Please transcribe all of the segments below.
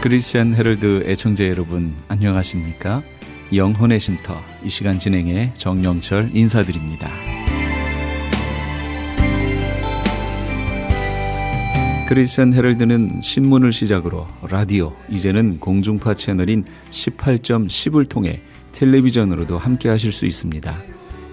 크리스천 헤럴드 애청자 여러분 안녕하십니까? 영혼의 쉼터 이 시간 진행의 정영철 인사드립니다. 크리스천 헤럴드는 신문을 시작으로 라디오, 이제는 공중파 채널인 18.10을 통해 텔레비전으로도 함께 하실 수 있습니다.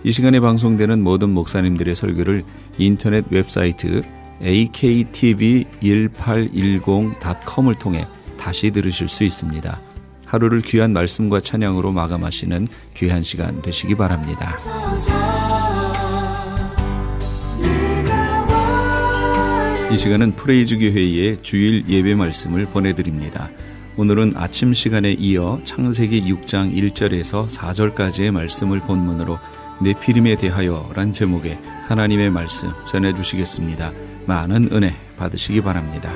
이 시간에 방송되는 모든 목사님들의 설교를 인터넷 웹사이트 aktv1810.com을 통해 다시 들으실 수 있습니다. 하루를 귀한 말씀과 찬양으로 마감하시는 귀한 시간 되시기 바랍니다. 이 시간은 프레이즈기 회의의 주일 예배 말씀을 보내드립니다. 오늘은 아침 시간에 이어 창세기 6장 1절에서 4절까지의 말씀을 본문으로 네피림에 대하여 란 제목의 하나님의 말씀 전해주시겠습니다. 많은 은혜 받으시기 바랍니다.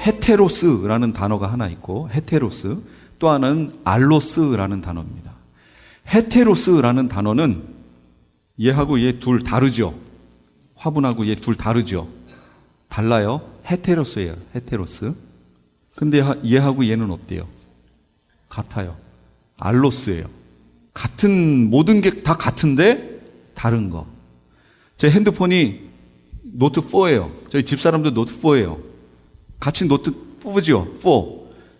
헤테로스라는 단어가 하나 있고 헤테로스, 또 하나는 알로스라는 단어입니다. 헤테로스라는 단어는 얘하고 얘 둘 다르죠. 화분하고 얘 둘 다르죠. 달라요. 헤테로스예요. 헤테로스. 근데 얘하고 얘는 어때요? 같아요. 알로스예요. 같은, 모든 게 다 같은데 다른 거. 제 핸드폰이 노트 4예요. 저희 집사람도 노트 4예요. 같이 노트 4죠. 4.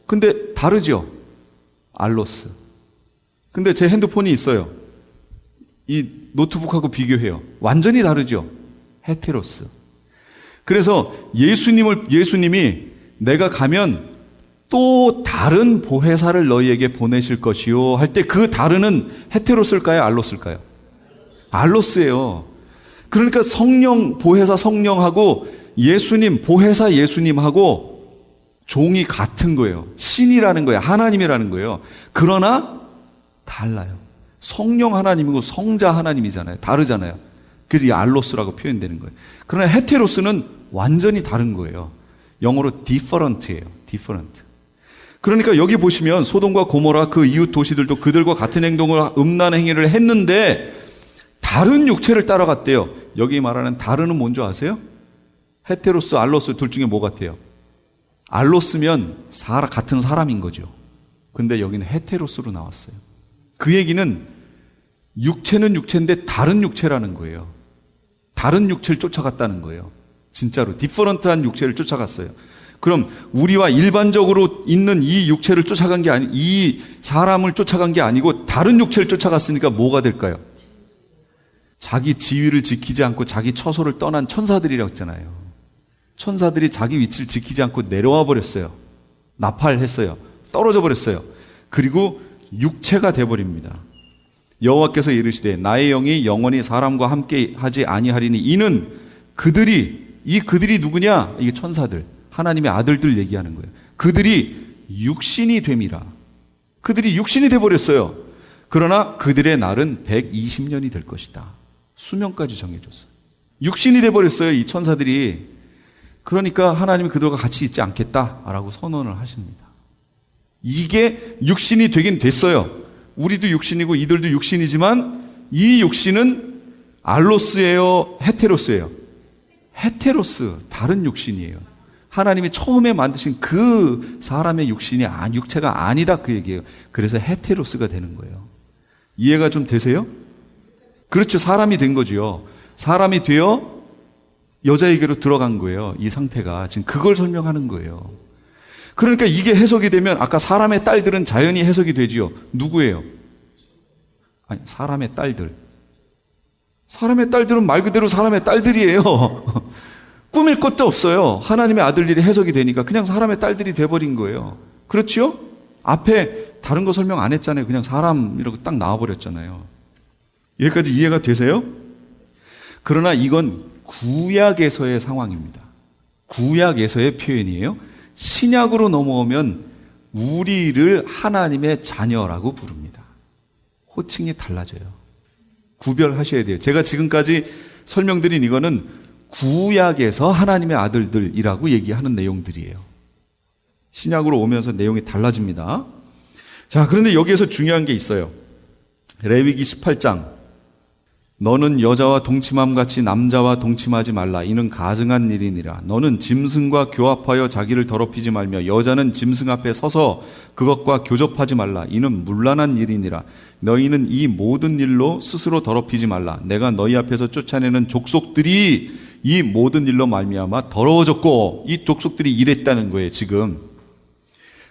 근데 다르죠. 알로스. 근데 제 핸드폰이 있어요. 이 노트북하고 비교해요. 완전히 다르죠. 헤테로스. 그래서 예수님이 내가 가면 또 다른 보혜사를 너희에게 보내실 것이요 할 때 그 다른은 헤테로스일까요? 알로스일까요? 알로스예요. 그러니까 성령, 보혜사 성령하고 예수님, 보혜사 예수님하고 종이 같은 거예요. 신이라는 거예요. 하나님이라는 거예요. 그러나 달라요. 성령 하나님이고 성자 하나님이잖아요. 다르잖아요. 그래서 이 알로스라고 표현되는 거예요. 그러나 헤테로스는 완전히 다른 거예요. 영어로 different예요. different. 그러니까 여기 보시면 소돔과 고모라 그 이웃 도시들도 그들과 같은 행동을 음란한 행위를 했는데 다른 육체를 따라갔대요. 여기 말하는 다른은 뭔지 아세요? 헤테로스, 알로스 둘 중에 뭐 같아요? 알로스면 같은 사람인 거죠. 근데 여기는 헤테로스로 나왔어요. 그 얘기는 육체는 육체인데 다른 육체라는 거예요. 다른 육체를 쫓아갔다는 거예요. 진짜로 디퍼런트한 육체를 쫓아갔어요. 그럼 우리와 일반적으로 있는 이 육체를 쫓아간 게 아니, 이 사람을 쫓아간 게 아니고 다른 육체를 쫓아갔으니까 뭐가 될까요? 자기 지위를 지키지 않고 자기 처소를 떠난 천사들이라고 했잖아요. 천사들이 자기 위치를 지키지 않고 내려와 버렸어요. 나팔했어요. 떨어져 버렸어요. 그리고 육체가 돼버립니다. 여호와께서 이르시되 나의 영이 영원히 사람과 함께 하지 아니하리니 이는 그들이 누구냐? 이게 천사들, 하나님의 아들들 얘기하는 거예요. 그들이 육신이 됨이라. 그들이 육신이 돼버렸어요. 그러나 그들의 날은 120년이 될 것이다. 수명까지 정해줬어요. 육신이 돼버렸어요. 이 천사들이. 그러니까 하나님이 그들과 같이 있지 않겠다라고 선언을 하십니다. 이게 육신이 되긴 됐어요. 우리도 육신이고 이들도 육신이지만 이 육신은 알로스예요? 헤테로스예요? 헤테로스, 다른 육신이에요. 하나님이 처음에 만드신 그 사람의 육체가 아니다 그 얘기예요. 그래서 헤테로스가 되는 거예요. 이해가 좀 되세요? 그렇죠. 사람이 된 거죠. 사람이 되어 여자에게로 들어간 거예요. 이 상태가. 지금 그걸 설명하는 거예요. 그러니까 이게 해석이 되면 아까 사람의 딸들은 자연히 해석이 되지요. 누구예요? 아니, 사람의 딸들. 사람의 딸들은 말 그대로 사람의 딸들이에요. 꾸밀 것도 없어요. 하나님의 아들들이 해석이 되니까 그냥 사람의 딸들이 돼버린 거예요. 그렇죠? 앞에 다른 거 설명 안 했잖아요. 그냥 사람이라고 딱 나와버렸잖아요. 여기까지 이해가 되세요? 그러나 이건 구약에서의 상황입니다. 구약에서의 표현이에요. 신약으로 넘어오면 우리를 하나님의 자녀라고 부릅니다. 호칭이 달라져요. 구별하셔야 돼요. 제가 지금까지 설명드린 이거는 구약에서 하나님의 아들들이라고 얘기하는 내용들이에요. 신약으로 오면서 내용이 달라집니다. 자, 그런데 여기에서 중요한 게 있어요. 레위기 18장 너는 여자와 동침함 같이 남자와 동침하지 말라. 이는 가증한 일이니라. 너는 짐승과 교합하여 자기를 더럽히지 말며 여자는 짐승 앞에 서서 그것과 교접하지 말라. 이는 문란한 일이니라. 너희는 이 모든 일로 스스로 더럽히지 말라. 내가 너희 앞에서 쫓아내는 족속들이 이 모든 일로 말미암아 더러워졌고, 이 족속들이 이랬다는 거예요. 지금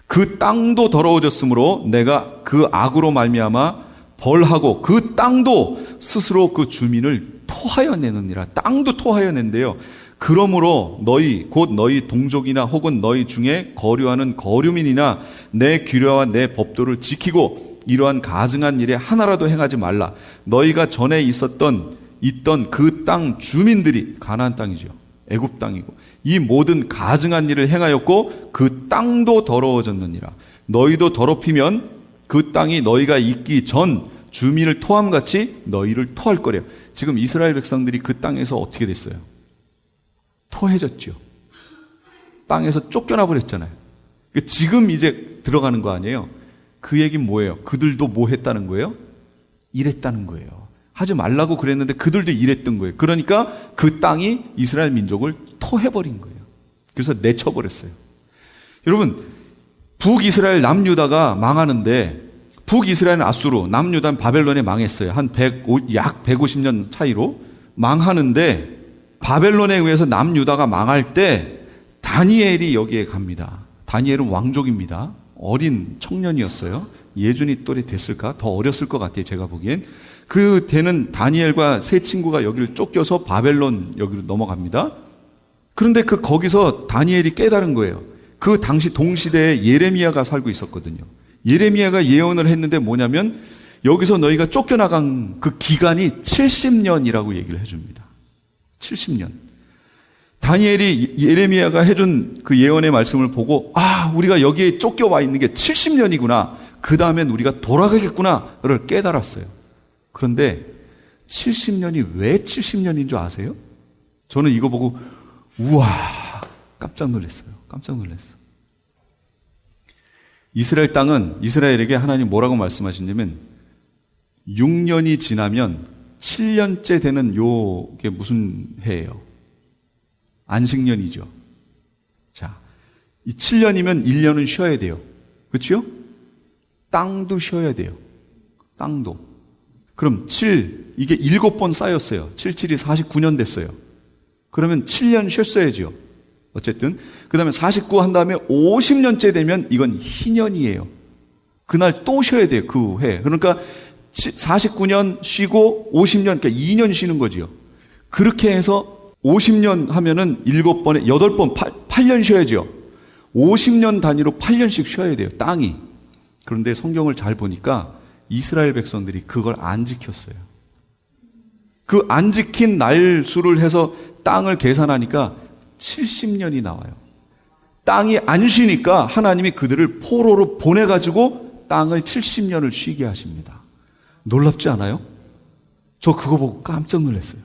그 땅도 더러워졌으므로 내가 그 악으로 말미암아 벌하고 그 땅도 스스로 그 주민을 토하여 내느니라. 땅도 토하여 낸대요. 그러므로 너희 곧 너희 동족이나 혹은 너희 중에 거류하는 거류민이나 내 규례와 내 법도를 지키고 이러한 가증한 일에 하나라도 행하지 말라. 너희가 전에 있던 그 땅 주민들이 가나안 땅이죠. 애굽 땅이고 이 모든 가증한 일을 행하였고 그 땅도 더러워졌느니라. 너희도 더럽히면 그 땅이 너희가 있기 전 주민을 토함같이 너희를 토할 거래요. 지금 이스라엘 백성들이 그 땅에서 어떻게 됐어요? 토해졌죠. 땅에서 쫓겨나 버렸잖아요. 지금 이제 들어가는 거 아니에요? 그 얘기는 뭐예요? 그들도 뭐 했다는 거예요? 이랬다는 거예요. 하지 말라고 그랬는데 그들도 이랬던 거예요. 그러니까 그 땅이 이스라엘 민족을 토해버린 거예요. 그래서 내쳐버렸어요. 여러분, 북이스라엘 남유다가 망하는데 북이스라엘은 아수르, 남유다는 바벨론에 망했어요. 약 150년 차이로 망하는데 바벨론에 의해서 남유다가 망할 때 다니엘이 여기에 갑니다. 다니엘은 왕족입니다. 어린 청년이었어요. 예준이 또래 됐을까? 더 어렸을 것 같아요. 제가 보기엔. 그 때는 다니엘과 세 친구가 여기를 쫓겨서 바벨론 여기로 넘어갑니다. 그런데 거기서 다니엘이 깨달은 거예요. 그 당시 동시대에 예레미야가 살고 있었거든요. 예레미야가 예언을 했는데 뭐냐면 여기서 너희가 쫓겨나간 그 기간이 70년이라고 얘기를 해줍니다. 70년. 다니엘이 예레미야가 해준 그 예언의 말씀을 보고 우리가 여기에 쫓겨와 있는 게 70년이구나. 그 다음엔 우리가 돌아가겠구나를 깨달았어요. 그런데 70년이 왜 70년인 줄 아세요? 저는 이거 보고 우와 깜짝 놀랐어요. 깜짝 놀랐어요. 이스라엘 땅은 이스라엘에게 하나님 뭐라고 말씀하시냐면 6년이 지나면 7년째 되는 요게 무슨 해예요? 안식년이죠. 자, 이 7년이면 1년은 쉬어야 돼요. 그렇죠? 땅도 쉬어야 돼요. 땅도. 그럼 이게 7번 쌓였어요. 77이 49년 됐어요. 그러면 7년 쉬었어야죠. 어쨌든 그 다음에 49 한 다음에 50년째 되면 이건 희년이에요. 그날 또 쉬어야 돼요. 그 해. 그러니까 49년 쉬고 50년, 그러니까 2년 쉬는 거지요. 그렇게 해서 50년 하면은 7번에 8번 8년 쉬어야죠. 50년 단위로 8년씩 쉬어야 돼요. 땅이. 그런데 성경을 잘 보니까 이스라엘 백성들이 그걸 안 지켰어요. 그 안 지킨 날수를 해서 땅을 계산하니까 70년이 나와요. 땅이 안 쉬니까 하나님이 그들을 포로로 보내가지고 땅을 70년을 쉬게 하십니다. 놀랍지 않아요? 저 그거 보고 깜짝 놀랐어요.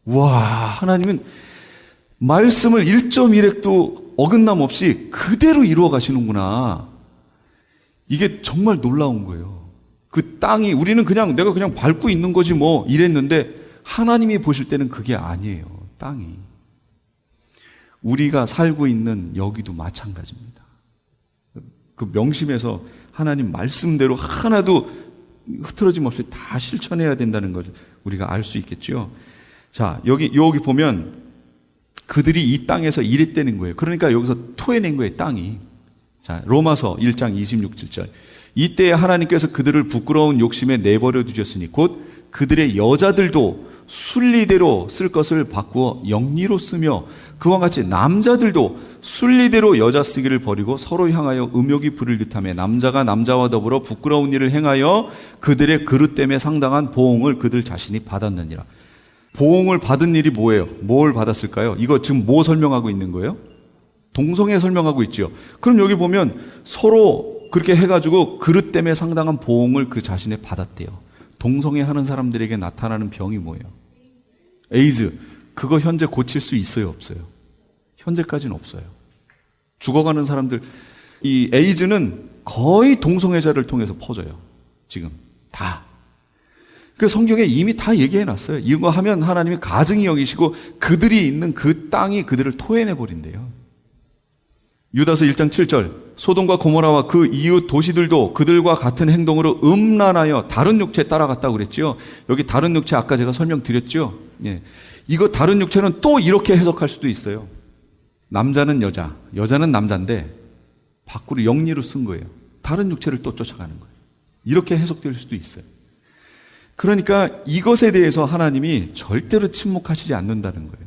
와, 하나님은 말씀을 1.1획도 어긋남 없이 그대로 이루어 가시는구나. 이게 정말 놀라운 거예요. 그 땅이 우리는 내가 그냥 밟고 있는 거지 뭐 이랬는데 하나님이 보실 때는 그게 아니에요. 땅이. 우리가 살고 있는 여기도 마찬가지입니다. 그 명심해서 하나님 말씀대로 하나도 흐트러짐 없이 다 실천해야 된다는 것을 우리가 알 수 있겠죠. 자, 여기 보면 그들이 이 땅에서 이랬다는 거예요. 그러니까 여기서 토해낸 거예요, 땅이. 자, 로마서 1장 26절. 이때 하나님께서 그들을 부끄러운 욕심에 내버려 두셨으니 곧 그들의 여자들도 순리대로 쓸 것을 바꾸어 영리로 쓰며 그와 같이 남자들도 순리대로 여자 쓰기를 버리고 서로 향하여 음욕이 부를 듯하며 남자가 남자와 더불어 부끄러운 일을 행하여 그들의 그릇됨에 상당한 보응을 그들 자신이 받았느니라. 보응을 받은 일이 뭐예요? 뭘 받았을까요? 이거 지금 뭐 설명하고 있는 거예요? 동성애 설명하고 있죠. 그럼 여기 보면 서로 그렇게 해가지고 그릇됨에 상당한 보응을 그 자신에 받았대요. 동성애 하는 사람들에게 나타나는 병이 뭐예요? 에이즈. 그거 현재 고칠 수 있어요, 없어요? 현재까지는 없어요. 죽어가는 사람들, 이 에이즈는 거의 동성애자를 통해서 퍼져요. 지금 다. 그 성경에 이미 다 얘기해 놨어요. 이거 하면 하나님이 가증히 여기시고 그들이 있는 그 땅이 그들을 토해내 버린대요. 유다서 1장 7절 소돔과 고모라와 그 이웃 도시들도 그들과 같은 행동으로 음란하여 다른 육체에 따라갔다고 그랬죠. 여기 다른 육체 아까 제가 설명드렸죠. 예. 이거 다른 육체는 또 이렇게 해석할 수도 있어요. 남자는 여자, 여자는 남자인데 밖으로 영리로 쓴 거예요. 다른 육체를 또 쫓아가는 거예요. 이렇게 해석될 수도 있어요. 그러니까 이것에 대해서 하나님이 절대로 침묵하시지 않는다는 거예요.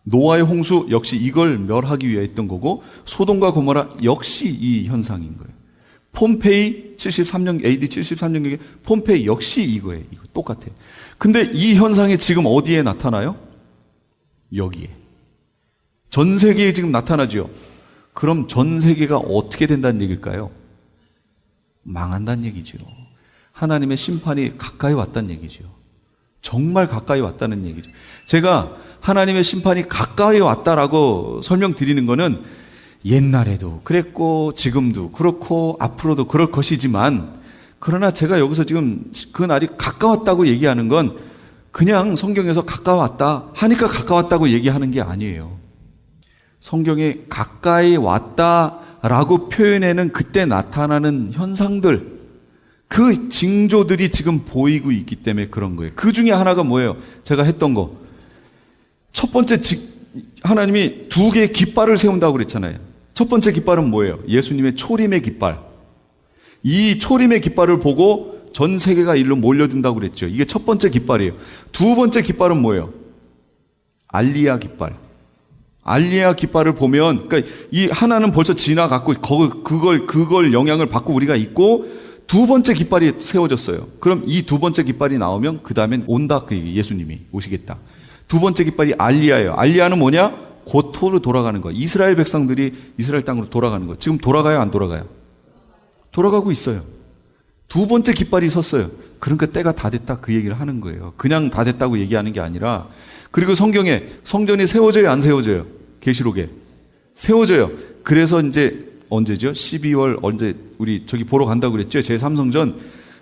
노아의 홍수 역시 이걸 멸하기 위해 했던 거고, 소돔과 고모라 역시 이 현상인 거예요. 폼페이 73년 AD 73년경에 폼페이 역시 이거예요. 이거 똑같아요. 근데 이 현상이 지금 어디에 나타나요? 여기에. 전 세계에 지금 나타나죠. 그럼 전 세계가 어떻게 된다는 얘기일까요? 망한다는 얘기죠. 하나님의 심판이 가까이 왔다는 얘기죠. 정말 가까이 왔다는 얘기죠. 제가 하나님의 심판이 가까이 왔다라고 설명드리는 거는 옛날에도 그랬고 지금도 그렇고 앞으로도 그럴 것이지만, 그러나 제가 여기서 지금 그 날이 가까웠다고 얘기하는 건 그냥 성경에서 가까웠다 하니까 가까웠다고 얘기하는 게 아니에요. 성경에 가까이 왔다라고 표현해는 그때 나타나는 현상들, 그 징조들이 지금 보이고 있기 때문에 그런 거예요. 그 중에 하나가 뭐예요? 제가 했던 거. 첫 번째, 하나님이 두 개의 깃발을 세운다고 그랬잖아요. 첫 번째 깃발은 뭐예요? 예수님의 초림의 깃발. 이 초림의 깃발을 보고 전 세계가 일로 몰려든다고 그랬죠. 이게 첫 번째 깃발이에요. 두 번째 깃발은 뭐예요? 알리야 깃발. 알리야 깃발을 보면, 그러니까 이 하나는 벌써 지나갔고 그걸 영향을 받고 우리가 있고, 두 번째 깃발이 세워졌어요. 그럼 이 두 번째 깃발이 나오면 그 다음엔 온다, 그 얘기. 예수님이 오시겠다. 두 번째 깃발이 알리야예요. 알리야는 뭐냐? 고토로 돌아가는 거. 이스라엘 백성들이 이스라엘 땅으로 돌아가는 거. 지금 돌아가요, 안 돌아가요? 돌아가고 있어요. 두 번째 깃발이 섰어요. 그러니까 때가 다 됐다, 그 얘기를 하는 거예요. 그냥 다 됐다고 얘기하는 게 아니라. 그리고 성경에 성전이 세워져요, 안 세워져요? 계시록에 세워져요. 그래서 이제 언제죠? 12월 언제 우리 저기 보러 간다고 그랬죠? 제3성전.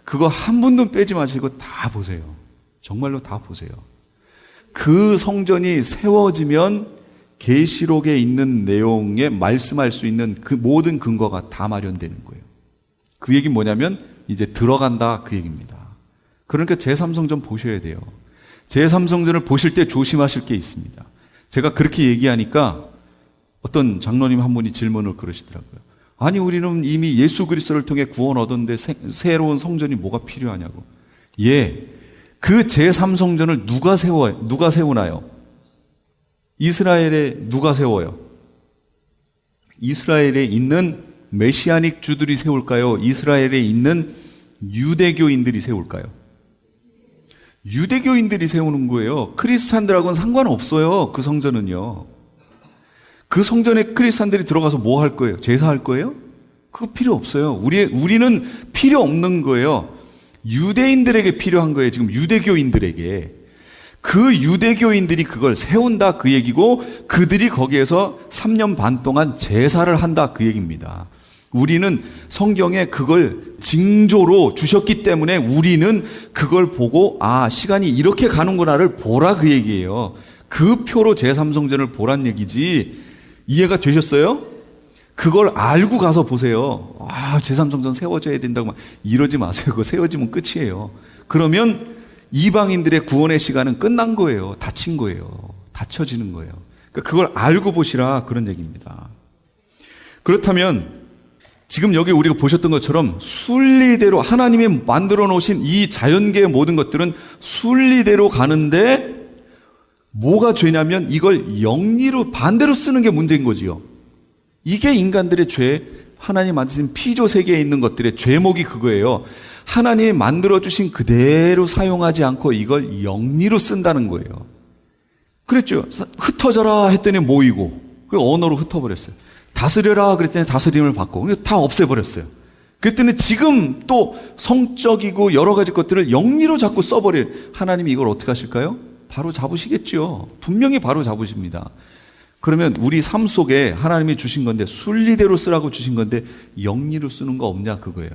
그거 한 분도 빼지 마시고 다 보세요. 정말로 다 보세요. 그 성전이 세워지면 계시록에 있는 내용에 말씀할 수 있는 그 모든 근거가 다 마련되는 거예요. 그 얘기는 뭐냐면 이제 들어간다, 그 얘기입니다. 그러니까 제3성전 보셔야 돼요. 제3성전을 보실 때 조심하실 게 있습니다. 제가 그렇게 얘기하니까 어떤 장로님 한 분이 질문을 그러시더라고요. 아니, 우리는 이미 예수 그리스도를 통해 구원 얻었는데 새로운 성전이 뭐가 필요하냐고. 예, 그 제3성전을 누가 세우나요? 이스라엘에 누가 세워요? 이스라엘에 있는 메시아닉 주들이 세울까요? 이스라엘에 있는 유대교인들이 세울까요? 유대교인들이 세우는 거예요. 크리스찬들하고는 상관없어요. 그 성전은요. 그 성전에 크리스찬들이 들어가서 뭐 할 거예요? 제사할 거예요? 그거 필요 없어요. 우리는 필요 없는 거예요. 유대인들에게 필요한 거예요. 지금 유대교인들에게. 그 유대교인들이 그걸 세운다, 그 얘기고, 그들이 거기에서 3년 반 동안 제사를 한다, 그 얘기입니다. 우리는 성경에 그걸 징조로 주셨기 때문에 우리는 그걸 보고, 아, 시간이 이렇게 가는구나를 보라, 그 얘기예요. 그 표로 제3성전을 보란 얘기지. 이해가 되셨어요? 그걸 알고 가서 보세요. 아, 제3성전 세워져야 된다고 막 이러지 마세요. 그거 세워지면 끝이에요. 그러면 이방인들의 구원의 시간은 끝난 거예요. 닫힌 거예요. 닫혀지는 거예요. 그러니까 그걸 알고 보시라, 그런 얘기입니다. 그렇다면 지금 여기 우리가 보셨던 것처럼 순리대로 하나님이 만들어 놓으신 이 자연계의 모든 것들은 순리대로 가는데 뭐가 죄냐면 이걸 영리로 반대로 쓰는 게 문제인 거지요. 이게 인간들의 죄, 하나님 만드신 피조 세계에 있는 것들의 죄목이 그거예요. 하나님이 만들어주신 그대로 사용하지 않고 이걸 영리로 쓴다는 거예요. 그랬죠. 흩어져라 했더니 모이고, 그 언어로 흩어버렸어요. 다스려라 그랬더니 다스림을 받고, 다 없애버렸어요. 그랬더니 지금 또 성적이고 여러 가지 것들을 영리로 자꾸 써버려요. 하나님이 이걸 어떻게 하실까요? 바로 잡으시겠죠. 분명히 바로 잡으십니다. 그러면 우리 삶 속에 하나님이 주신 건데, 순리대로 쓰라고 주신 건데 영리로 쓰는 거 없냐, 그거예요.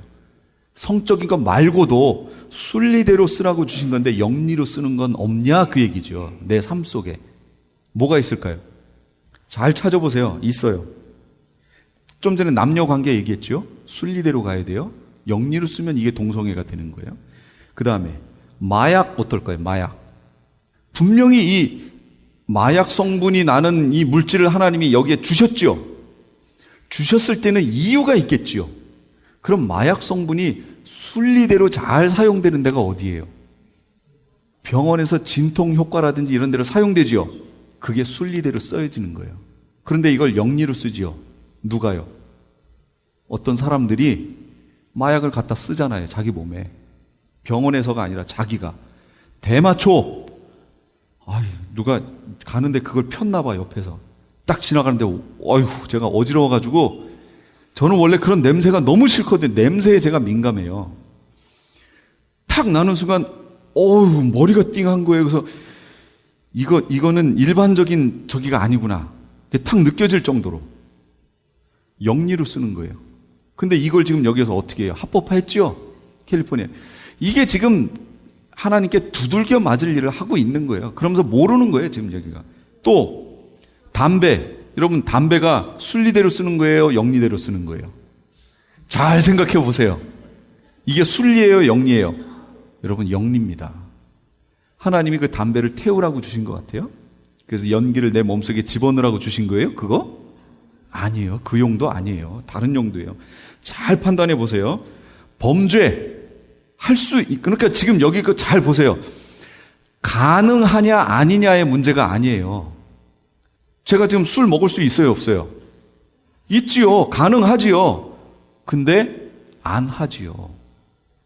성적인 것 말고도 순리대로 쓰라고 주신 건데 영리로 쓰는 건 없냐 그 얘기죠. 내 삶 속에 뭐가 있을까요? 잘 찾아보세요. 있어요. 좀 전에 남녀 관계 얘기했죠. 순리대로 가야 돼요. 영리로 쓰면 이게 동성애가 되는 거예요. 그 다음에 마약 어떨까요? 마약. 분명히 이 마약 성분이 나는 이 물질을 하나님이 여기에 주셨죠. 주셨을 때는 이유가 있겠지요. 그럼 마약 성분이 순리대로 잘 사용되는 데가 어디예요? 병원에서 진통 효과라든지 이런 데로 사용되지요. 그게 순리대로 써야지는 거예요. 그런데 이걸 영리로 쓰지요. 누가요? 어떤 사람들이 마약을 갖다 쓰잖아요. 자기 몸에. 병원에서가 아니라 자기가. 대마초. 누가 가는데 그걸 폈나 봐, 옆에서. 딱 지나가는데 어휴, 제가 어지러워가지고 저는 원래 그런 냄새가 너무 싫거든요. 냄새에 제가 민감해요. 탁 나는 순간 어휴, 머리가 띵한 거예요. 그래서 이거는 일반적인 저기가 아니구나. 탁 느껴질 정도로 영리로 쓰는 거예요. 근데 이걸 지금 여기서 어떻게 해요? 합법화했죠? 캘리포니아. 이게 지금 하나님께 두들겨 맞을 일을 하고 있는 거예요. 그러면서 모르는 거예요, 지금 여기가. 또 담배. 여러분, 담배가 순리대로 쓰는 거예요? 영리대로 쓰는 거예요? 잘 생각해 보세요. 이게 순리예요? 영리예요? 여러분, 영리입니다. 하나님이 그 담배를 태우라고 주신 것 같아요? 그래서 연기를 내 몸속에 집어넣으라고 주신 거예요? 그거? 아니에요. 그 용도 아니에요. 다른 용도예요. 잘 판단해 보세요. 범죄 그러니까 지금 여기 그 잘 보세요. 가능하냐 아니냐의 문제가 아니에요. 제가 지금 술 먹을 수 있어요, 없어요? 있지요. 가능하지요. 근데 안 하지요.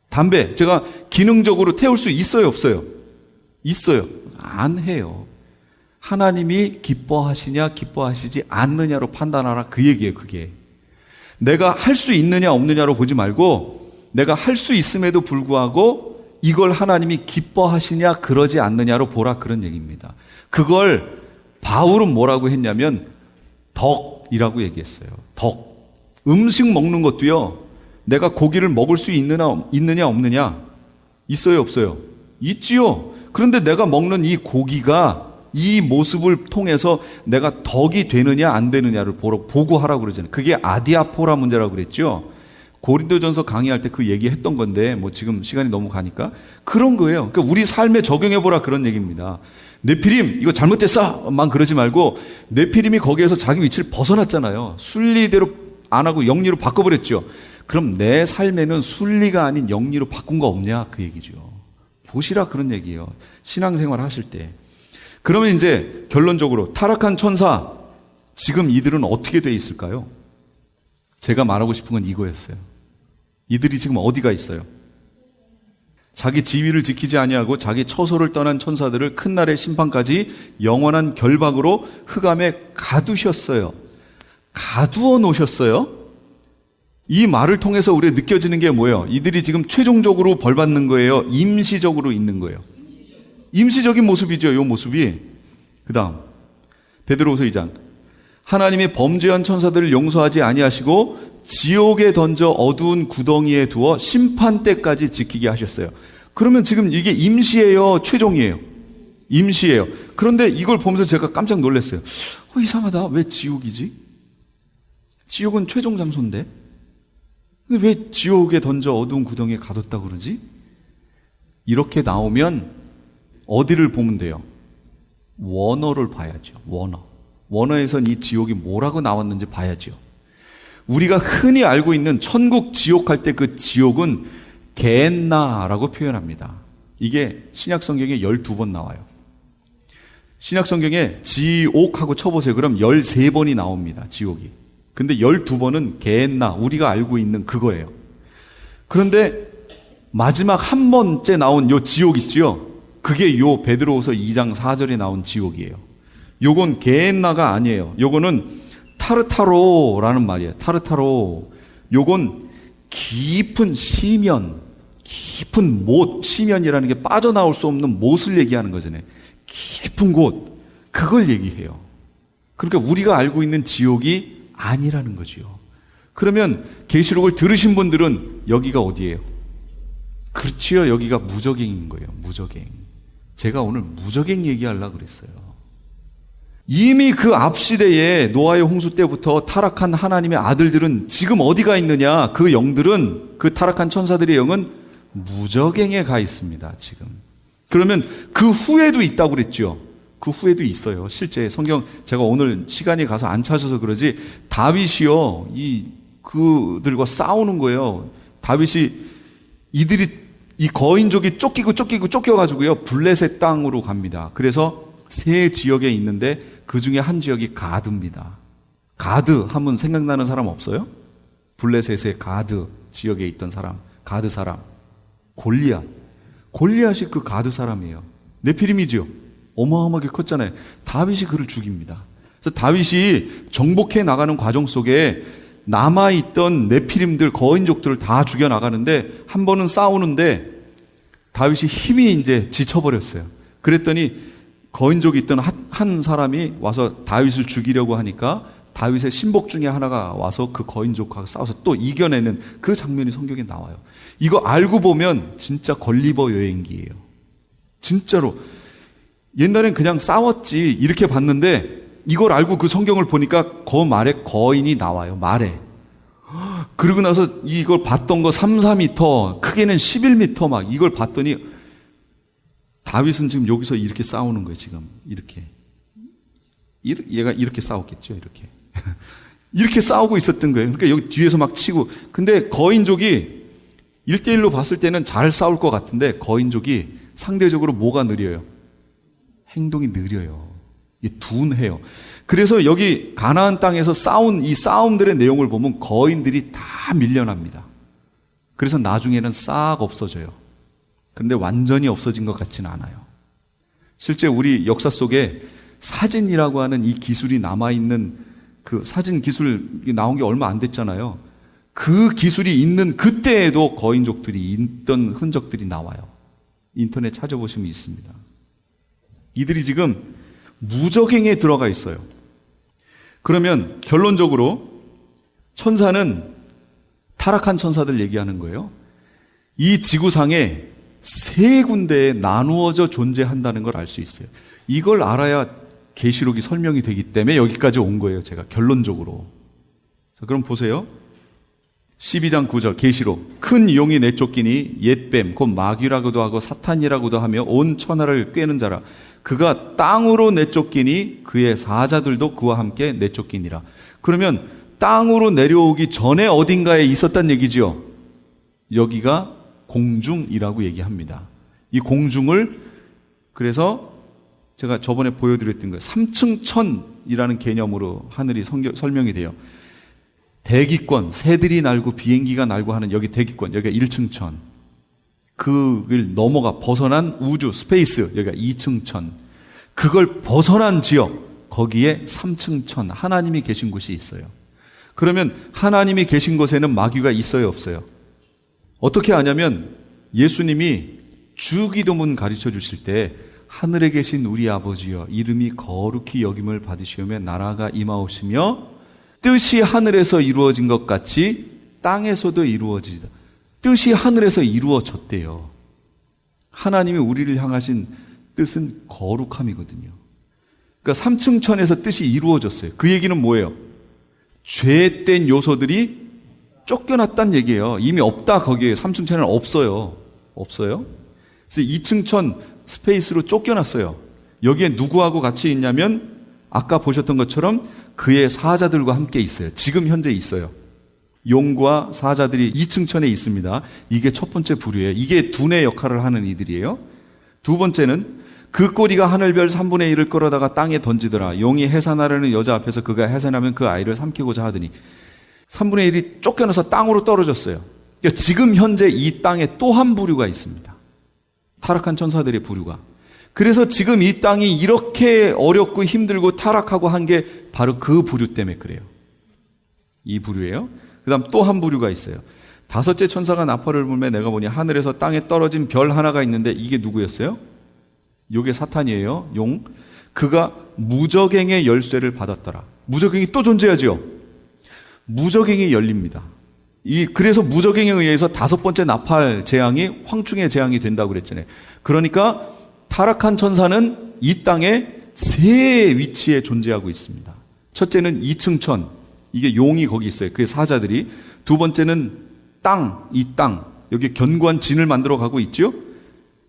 담배 제가 기능적으로 태울 수 있어요, 없어요? 있어요. 안 해요. 하나님이 기뻐하시냐 기뻐하시지 않느냐로 판단하라, 그 얘기예요. 그게 내가 할 수 있느냐 없느냐로 보지 말고 내가 할 수 있음에도 불구하고 이걸 하나님이 기뻐하시냐 그러지 않느냐로 보라, 그런 얘기입니다. 그걸 바울은 뭐라고 했냐면 덕이라고 얘기했어요. 덕. 음식 먹는 것도요, 내가 고기를 먹을 수 있느냐 없느냐, 있어요 없어요? 있지요. 그런데 내가 먹는 이 고기가 이 모습을 통해서 내가 덕이 되느냐 안 되느냐를 보고 하라고 그러잖아요. 그게 아디아포라 문제라고 그랬죠. 고린도전서 강의할 때 그 얘기했던 건데 뭐 지금 시간이 너무 가니까 그런 거예요. 그러니까 우리 삶에 적용해 보라, 그런 얘기입니다. 네피림 이거 잘못됐어만 그러지 말고, 네피림이 거기에서 자기 위치를 벗어났잖아요. 순리대로 안 하고 영리로 바꿔버렸죠. 그럼 내 삶에는 순리가 아닌 영리로 바꾼 거 없냐, 그 얘기죠. 보시라, 그런 얘기예요. 신앙생활 하실 때. 그러면 이제 결론적으로 타락한 천사, 지금 이들은 어떻게 돼 있을까요? 제가 말하고 싶은 건 이거였어요. 이들이 지금 어디가 있어요? 자기 지위를 지키지 아니하고 자기 처소를 떠난 천사들을 큰 날의 심판까지 영원한 결박으로 흑암에 가두셨어요. 가두어 놓으셨어요. 이 말을 통해서 우리가 느껴지는 게 뭐예요? 이들이 지금 최종적으로 벌받는 거예요? 임시적으로 있는 거예요? 임시적인 모습이죠, 이 모습이. 그 다음 베드로후서 2장. 하나님이 범죄한 천사들을 용서하지 아니하시고 지옥에 던져 어두운 구덩이에 두어 심판 때까지 지키게 하셨어요. 그러면 지금 이게 임시예요, 최종이에요? 임시예요. 그런데 이걸 보면서 제가 깜짝 놀랐어요. 이상하다. 왜 지옥이지? 지옥은 최종 장소인데 근데 왜 지옥에 던져 어두운 구덩이에 가뒀다고 그러지? 이렇게 나오면 어디를 보면 돼요? 원어를 봐야죠. 원어에선 이 지옥이 뭐라고 나왔는지 봐야죠. 우리가 흔히 알고 있는 천국, 지옥 할 때 그 지옥은 게엔나라고 표현합니다. 이게 신약성경에 12번 나와요. 신약성경에 지옥하고 쳐보세요. 그럼 13번이 나옵니다, 지옥이. 근데 12번은 게엔나, 우리가 알고 있는 그거예요. 그런데 마지막 한 번째 나온 요 지옥 있지요? 그게 요 베드로후서 2장 4절에 나온 지옥이에요. 요건 게엔나가 아니에요. 요거는 타르타로라는 말이에요. 타르타로. 요건 깊은 시면, 깊은 못, 시면이라는 게 빠져나올 수 없는 못을 얘기하는 거잖아요. 깊은 곳, 그걸 얘기해요. 그러니까 우리가 알고 있는 지옥이 아니라는 거지요. 그러면 계시록을 들으신 분들은 여기가 어디예요? 그렇지요. 여기가 무적행인 거예요. 무적행. 제가 오늘 무적행 얘기하려고 그랬어요. 이미 그 앞시대에 노아의 홍수 때부터 타락한 하나님의 아들들은 지금 어디가 있느냐? 그 영들은, 그 타락한 천사들의 영은 무적행에 가 있습니다. 지금. 그러면 그 후에도 있다고 그랬죠. 그 후에도 있어요. 실제 성경, 제가 오늘 시간이 가서 안 찾아서 그러지, 다윗이요, 그들과 싸우는 거예요. 다윗이 이들이, 이 거인족이 쫓겨가지고요, 블레셋 땅으로 갑니다. 그래서 세 지역에 있는데 그 중에 한 지역이 가드입니다. 가드 하면 생각나는 사람 없어요? 블레셋의 가드 지역에 있던 사람, 가드 사람. 골리앗이 그 가드 사람이에요. 네피림이죠. 어마어마하게 컸잖아요. 다윗이 그를 죽입니다. 그래서 다윗이 정복해 나가는 과정 속에 남아있던 네피림들, 거인족들을 다 죽여나가는데, 한 번은 싸우는데 다윗이 힘이 이제 지쳐버렸어요. 그랬더니 거인족이 있던 한 사람이 와서 다윗을 죽이려고 하니까 다윗의 신복 중에 하나가 와서 그 거인족하고 싸워서 또 이겨내는 그 장면이 성경에 나와요. 이거 알고 보면 진짜 걸리버 여행기예요. 진짜로. 옛날엔 그냥 싸웠지 이렇게 봤는데, 이걸 알고 그 성경을 보니까 그 말에 거인이 나와요. 말에. 그러고 나서 이걸 봤던 거 4m, 크게는 11m 막 이걸 봤더니 다윗은 지금 여기서 이렇게 싸우는 거예요. 지금 이렇게. 얘가 이렇게 싸웠겠죠. 이렇게. 이렇게 싸우고 있었던 거예요. 그러니까 여기 뒤에서 막 치고. 근데 거인족이 1대1로 봤을 때는 잘 싸울 것 같은데, 거인족이 상대적으로 뭐가 느려요? 행동이 느려요. 둔해요. 그래서 여기 가나안 땅에서 싸운 이 싸움들의 내용을 보면 거인들이 다 밀려납니다. 그래서 나중에는 싹 없어져요. 그런데 완전히 없어진 것 같지는 않아요. 실제 우리 역사 속에 사진이라고 하는 이 기술이 남아있는, 그 사진 기술이 나온 게 얼마 안 됐잖아요. 그 기술이 있는 그때에도 거인족들이 있던 흔적들이 나와요. 인터넷 찾아보시면 있습니다. 이들이 지금 무적행에 들어가 있어요. 그러면 결론적으로 천사는 타락한 천사들 얘기하는 거예요. 이 지구상에 세 군데에 나누어져 존재한다는 걸 알 수 있어요. 이걸 알아야 계시록이 설명이 되기 때문에 여기까지 온 거예요. 제가 결론적으로. 자, 그럼 보세요. 12장 9절 계시록. 큰 용이 내쫓기니 옛뱀 곧 마귀라고도 하고 사탄이라고도 하며 온 천하를 꿰는 자라. 그가 땅으로 내쫓기니 그의 사자들도 그와 함께 내쫓기니라. 그러면 땅으로 내려오기 전에 어딘가에 있었단 얘기지요. 여기가 공중이라고 얘기합니다. 이 공중을, 그래서 제가 저번에 보여드렸던 거예요. 3층 천이라는 개념으로 하늘이 설명이 돼요. 대기권, 새들이 날고 비행기가 날고 하는 여기 대기권, 여기가 1층 천. 그걸 넘어가 벗어난 우주, 스페이스, 여기가 2층 천. 그걸 벗어난 지역, 거기에 3층 천, 하나님이 계신 곳이 있어요. 그러면 하나님이 계신 곳에는 마귀가 있어요, 없어요? 어떻게 아냐면 예수님이 주기도문 가르쳐 주실 때 하늘에 계신 우리 아버지여 이름이 거룩히 여김을 받으시오며 나라가 임하옵시며 뜻이 하늘에서 이루어진 것 같이 땅에서도 이루어지다. 뜻이 하늘에서 이루어졌대요. 하나님이 우리를 향하신 뜻은 거룩함이거든요. 그러니까 3층 천에서 뜻이 이루어졌어요. 그 얘기는 뭐예요? 죄된 요소들이 쫓겨났다는 얘기예요. 이미 없다. 거기에 3층 천에는 없어요. 없어요. 그래서 2층 천 스페이스로 쫓겨났어요. 여기에 누구하고 같이 있냐면 아까 보셨던 것처럼 그의 사자들과 함께 있어요. 지금 현재 있어요. 용과 사자들이 2층 천에 있습니다. 이게 첫 번째 부류예요. 이게 두뇌 역할을 하는 이들이에요. 두 번째는 그 꼬리가 하늘별 3분의 1을 끌어다가 땅에 던지더라. 용이 해산하려는 여자 앞에서 그가 해산하면 그 아이를 삼키고자 하더니 3분의 1이 쫓겨나서 땅으로 떨어졌어요. 그러니까 지금 현재 이 땅에 또 한 부류가 있습니다. 타락한 천사들의 부류가. 그래서 지금 이 땅이 이렇게 어렵고 힘들고 타락하고 한 게 바로 그 부류 때문에 그래요. 이 부류예요. 그 다음 또 한 부류가 있어요. 5째 천사가 나팔을 불매 내가 보니 하늘에서 땅에 떨어진 별 하나가 있는데 이게 누구였어요? 이게 사탄이에요. 용. 그가 무적행의 열쇠를 받았더라. 무적행이 또 존재하죠. 무적행이 열립니다. 그래서 무적행에 의해서 5번째 나팔 재앙이 황충의 재앙이 된다고 그랬잖아요. 그러니까 타락한 천사는 이 땅에 세 위치에 존재하고 있습니다. 첫째는 2층 천, 이게 용이 거기 있어요. 그게 사자들이. 두 번째는 땅, 이 땅, 여기 견고한 진을 만들어 가고 있죠.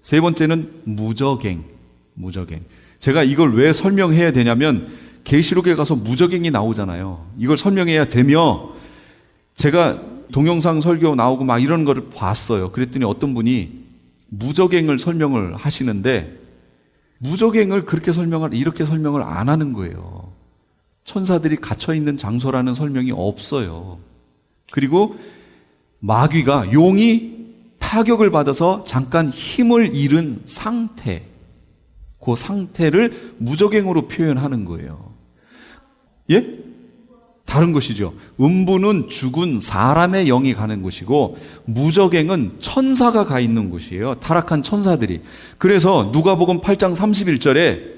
세 번째는 무적행. 제가 이걸 왜 설명해야 되냐면 계시록에 가서 무적행이 나오잖아요. 이걸 설명해야 되며, 제가 동영상 설교 나오고 막 이런 거를 봤어요. 그랬더니 어떤 분이 무적행을 설명을 하시는데 무적행을 이렇게 설명을 안 하는 거예요. 천사들이 갇혀 있는 장소라는 설명이 없어요. 그리고 마귀가, 용이 타격을 받아서 잠깐 힘을 잃은 상태, 그 상태를 무적행으로 표현하는 거예요. 예? 다른 것이죠. 음부는 죽은 사람의 영이 가는 곳이고 무적행은 천사가 가 있는 곳이에요. 타락한 천사들이. 그래서 누가복음 8장 31절에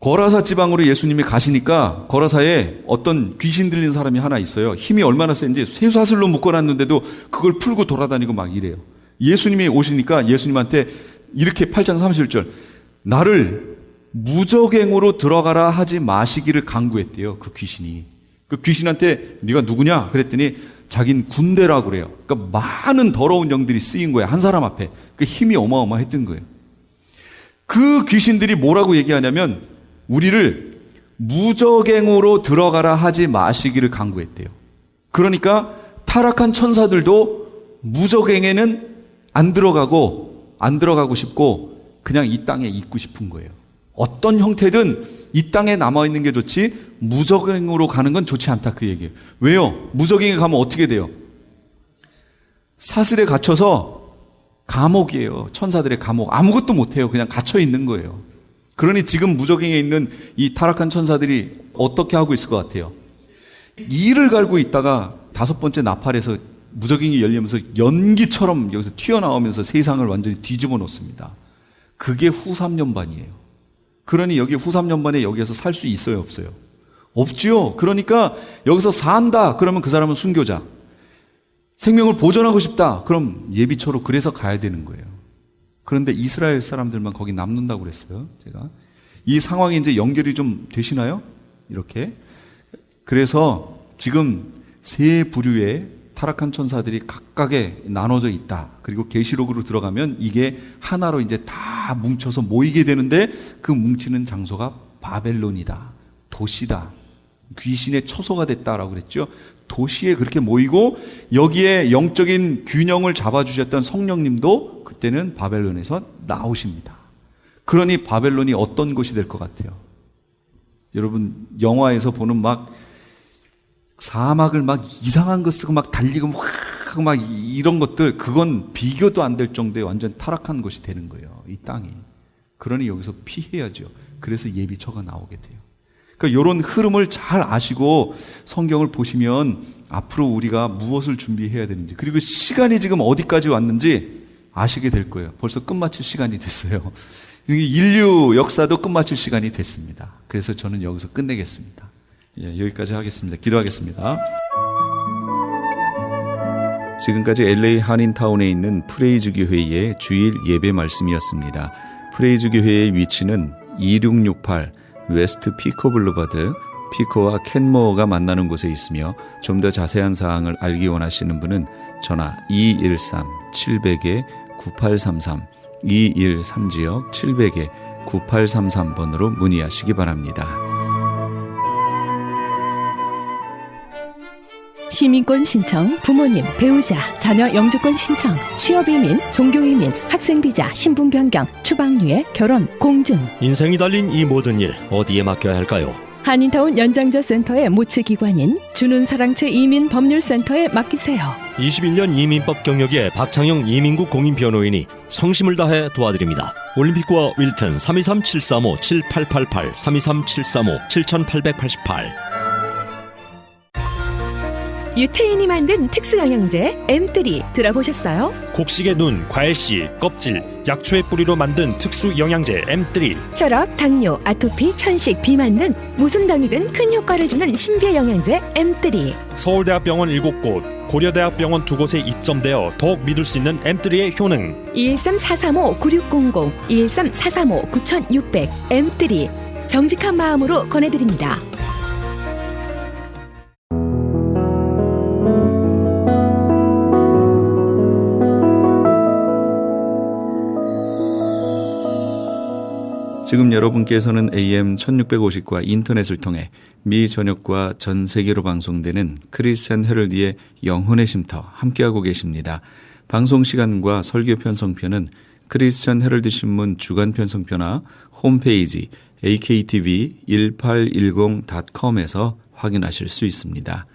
거라사 지방으로 예수님이 가시니까 거라사에 어떤 귀신 들린 사람이 하나 있어요. 힘이 얼마나 센지 쇠사슬로 묶어놨는데도 그걸 풀고 돌아다니고 막 이래요. 예수님이 오시니까 예수님한테 이렇게 8장 31절, 나를 무적행으로 들어가라 하지 마시기를 간구했대요. 그 귀신이. 그 귀신한테 네가 누구냐? 그랬더니 자긴 군대라고 그래요. 그러니까 많은 더러운 영들이 쓰인 거예요. 한 사람 앞에. 그 힘이 어마어마했던 거예요. 그 귀신들이 뭐라고 얘기하냐면 우리를 무적행으로 들어가라 하지 마시기를 간구했대요. 그러니까 타락한 천사들도 무적행에는 안 들어가고 싶고 그냥 이 땅에 있고 싶은 거예요. 어떤 형태든 이 땅에 남아있는 게 좋지 무적행으로 가는 건 좋지 않다, 그 얘기예요. 왜요? 무적행에 가면 어떻게 돼요? 사슬에 갇혀서 감옥이에요. 천사들의 감옥. 아무것도 못해요. 그냥 갇혀 있는 거예요. 그러니 지금 무적행에 있는 이 타락한 천사들이 어떻게 하고 있을 것 같아요? 이를 갈고 있다가 5번째 나팔에서 무적행이 열리면서 연기처럼 여기서 튀어나오면서 세상을 완전히 뒤집어 놓습니다. 그게 후 3년반이에요. 그러니 여기 후 3년반에 여기에서 살 수 있어요, 없어요? 없지요. 그러니까 여기서 산다 그러면 그 사람은 순교자. 생명을 보존하고 싶다 그럼 예비처로 그래서 가야 되는 거예요. 그런데 이스라엘 사람들만 거기 남는다고 그랬어요. 제가 이 상황이 이제 연결이 좀 되시나요? 이렇게. 그래서 지금 세 부류의 타락한 천사들이 각각에 나눠져 있다. 그리고 계시록으로 들어가면 이게 하나로 이제 다 뭉쳐서 모이게 되는데 그 뭉치는 장소가 바벨론이다. 도시다. 귀신의 처소가 됐다라고 그랬죠. 도시에 그렇게 모이고 여기에 영적인 균형을 잡아주셨던 성령님도 그때는 바벨론에서 나오십니다. 그러니 바벨론이 어떤 곳이 될 것 같아요? 여러분 영화에서 보는 막 사막을 막 이상한 거 쓰고 막 달리고 막 하고 막 이런 것들, 그건 비교도 안 될 정도의 완전 타락한 곳이 되는 거예요, 이 땅이. 그러니 여기서 피해야죠. 그래서 예비처가 나오게 돼요. 그러니까 이런 흐름을 잘 아시고 성경을 보시면 앞으로 우리가 무엇을 준비해야 되는지, 그리고 시간이 지금 어디까지 왔는지 아시게 될 거예요. 벌써 끝마칠 시간이 됐어요. 인류 역사도 끝마칠 시간이 됐습니다. 그래서 저는 여기서 끝내겠습니다. 여기까지 하겠습니다. 기도하겠습니다. 지금까지 LA 한인타운에 있는 프레이즈 교회의 주일 예배 말씀이었습니다. 프레이즈 교회의 위치는 2668 웨스트 피코 블루바드, 피코와 캔모어가 만나는 곳에 있으며 좀 더 자세한 사항을 알기 원하시는 분은 전화 213-700-9833 213지역 700-9833번으로 문의하시기 바랍니다. 시민권 신청, 부모님, 배우자, 자녀 영주권 신청, 취업이민, 종교이민, 학생비자, 신분 변경, 추방유예, 결혼, 공증. 인생이 달린 이 모든 일 어디에 맡겨야 할까요? 한인타운 연장자 센터의 모츠기관인 주눈사랑채 이민법률센터에 맡기세요. 21년 이민법 경력의 박창영 이민국 공인변호인이 성심을 다해 도와드립니다. 올림픽과 윌튼 323-735-7888 323-735-7888 유태인이 만든 특수 영양제 M3 들어보셨어요? 곡식의 눈, 과일씨, 껍질, 약초의 뿌리로 만든 특수 영양제 M3. 혈압, 당뇨, 아토피, 천식, 비만 등 무슨 병이든 큰 효과를 주는 신비의 영양제 M3. 서울대학병원 7곳, 고려대학병원 2곳에 입점되어 더욱 믿을 수 있는 M3의 효능. 213-435-9600, 213-435-9600 M3 정직한 마음으로 권해드립니다. 지금 여러분께서는 AM 1650과 인터넷을 통해 미 전역과 전 세계로 방송되는 크리스찬 헤럴드의 영혼의 쉼터 함께하고 계십니다. 방송 시간과 설교 편성편은 크리스찬 헤럴드 신문 주간 편성편화 홈페이지 aktv1810.com에서 확인하실 수 있습니다.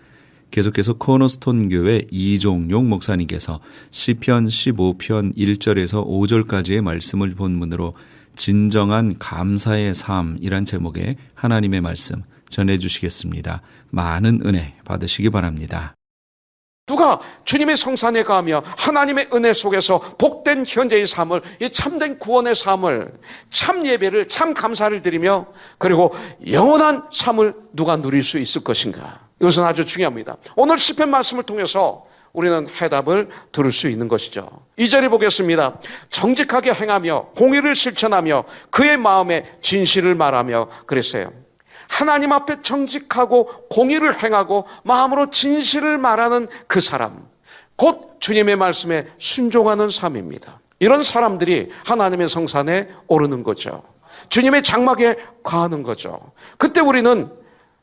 계속해서 코너스톤 교회 이종용 목사님께서 시편 15편 1절에서 5절까지의 말씀을 본문으로 진정한 감사의 삶이란 제목의 하나님의 말씀 전해주시겠습니다. 많은 은혜 받으시기 바랍니다. 누가 주님의 성산에 가며 하나님의 은혜 속에서 복된 현재의 삶을, 이 참된 구원의 삶을, 참 예배를, 참 감사를 드리며 그리고 영원한 삶을 누가 누릴 수 있을 것인가? 이것은 아주 중요합니다. 오늘 시편 말씀을 통해서 우리는 해답을 들을 수 있는 것이죠. 2절에 보겠습니다. 정직하게 행하며 공의를 실천하며 그의 마음에 진실을 말하며 그랬어요. 하나님 앞에 정직하고 공의를 행하고 마음으로 진실을 말하는 그 사람, 곧 주님의 말씀에 순종하는 삶입니다. 이런 사람들이 하나님의 성산에 오르는 거죠. 주님의 장막에 거하는 거죠. 그때 우리는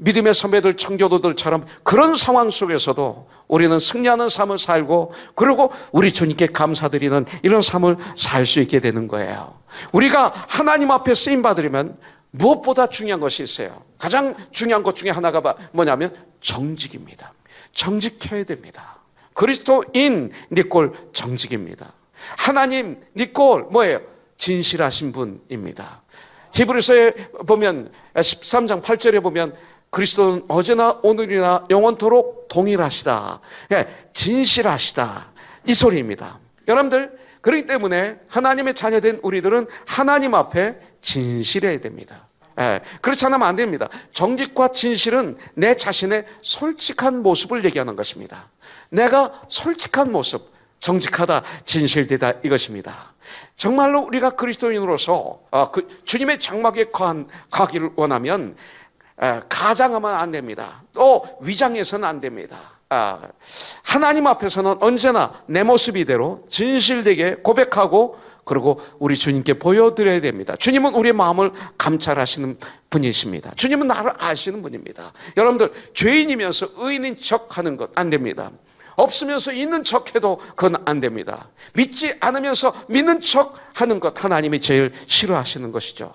믿음의 선배들, 청교도들처럼 그런 상황 속에서도 우리는 승리하는 삶을 살고 그리고 우리 주님께 감사드리는 이런 삶을 살 수 있게 되는 거예요. 우리가 하나님 앞에 쓰임받으려면 무엇보다 중요한 것이 있어요. 가장 중요한 것 중에 하나가 뭐냐면 정직입니다. 정직해야 됩니다. 그리스도인 니꼴 정직입니다. 하나님 니꼴 뭐예요? 진실하신 분입니다. 히브리서에 보면 13장 8절에 보면 그리스도는 어제나 오늘이나 영원토록 동일하시다. 진실하시다. 이 소리입니다. 여러분들, 그렇기 때문에 하나님의 자녀된 우리들은 하나님 앞에 진실해야 됩니다. 그렇지 않으면 안 됩니다. 정직과 진실은 내 자신의 솔직한 모습을 얘기하는 것입니다. 내가 솔직한 모습, 정직하다, 진실되다 이것입니다. 정말로 우리가 그리스도인으로서 주님의 장막에 가기를 원하면 가장하면 안 됩니다. 또 위장해서는 안 됩니다. 하나님 앞에서는 언제나 내 모습 이대로 진실되게 고백하고 그리고 우리 주님께 보여드려야 됩니다. 주님은 우리의 마음을 감찰하시는 분이십니다. 주님은 나를 아시는 분입니다. 여러분들, 죄인이면서 의인인 척하는 것 안 됩니다. 없으면서 있는 척해도 그건 안 됩니다. 믿지 않으면서 믿는 척하는 것 하나님이 제일 싫어하시는 것이죠.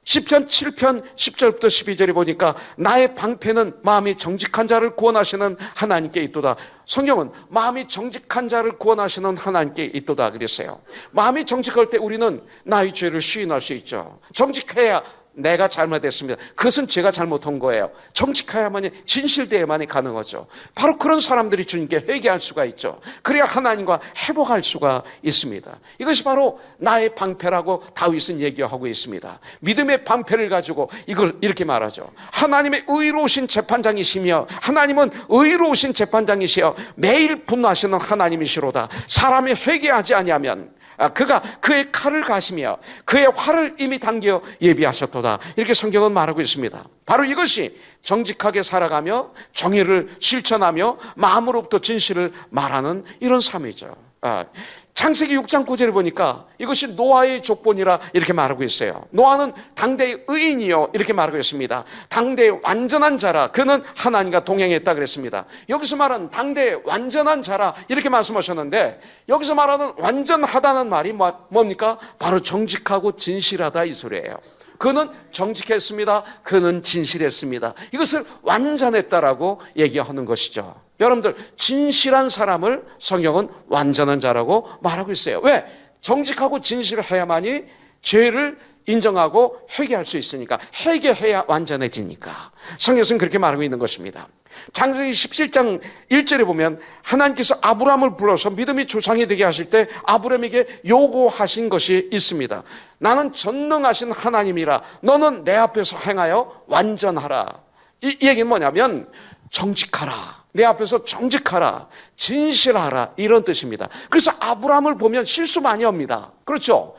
시편 7편 10절부터 12절에 보니까 나의 방패는 마음이 정직한 자를 구원하시는 하나님께 있도다. 성경은 마음이 정직한 자를 구원하시는 하나님께 있도다 그랬어요. 마음이 정직할 때 우리는 나의 죄를 시인할 수 있죠. 정직해야 내가 잘못했습니다. 그것은 제가 잘못한 거예요. 정직해야만이, 진실되어야만이 가능하죠. 바로 그런 사람들이 주님께 회개할 수가 있죠. 그래야 하나님과 회복할 수가 있습니다. 이것이 바로 나의 방패라고 다윗은 얘기하고 있습니다. 믿음의 방패를 가지고 이걸 이렇게 말하죠. 하나님의 의로우신 재판장이시며 하나님은 의로우신 재판장이시여 매일 분노하시는 하나님이시로다. 사람이 회개하지 아니하면 그가 그의 칼을 가시며 그의 활을 이미 당겨 예비하셨도다. 이렇게 성경은 말하고 있습니다. 바로 이것이 정직하게 살아가며 정의를 실천하며 마음으로부터 진실을 말하는 이런 삶이죠. 창세기 6장 9절에 보니까 이것이 노아의 족본이라 이렇게 말하고 있어요. 노아는 당대의 의인이요 이렇게 말하고 있습니다. 당대의 완전한 자라, 그는 하나님과 동행했다 그랬습니다. 여기서 말하는 당대의 완전한 자라 이렇게 말씀하셨는데, 여기서 말하는 완전하다는 말이 뭡니까? 바로 정직하고 진실하다 이 소리예요. 그는 정직했습니다. 그는 진실했습니다. 이것을 완전했다라고 얘기하는 것이죠. 여러분들, 진실한 사람을 성경은 완전한 자라고 말하고 있어요. 왜? 정직하고 진실해야만이 죄를 인정하고 회개할 수 있으니까, 회개해야 완전해지니까 성경은 그렇게 말하고 있는 것입니다. 창세기 17장 1절에 보면 하나님께서 아브라함을 불러서 믿음의 조상이 되게 하실 때 아브라함에게 요구하신 것이 있습니다. 나는 전능하신 하나님이라 너는 내 앞에서 행하여 완전하라. 이 얘기는 뭐냐면 정직하라. 내 앞에서 정직하라. 진실하라. 이런 뜻입니다. 그래서 아브라함을 보면 실수 많이 합니다. 그렇죠?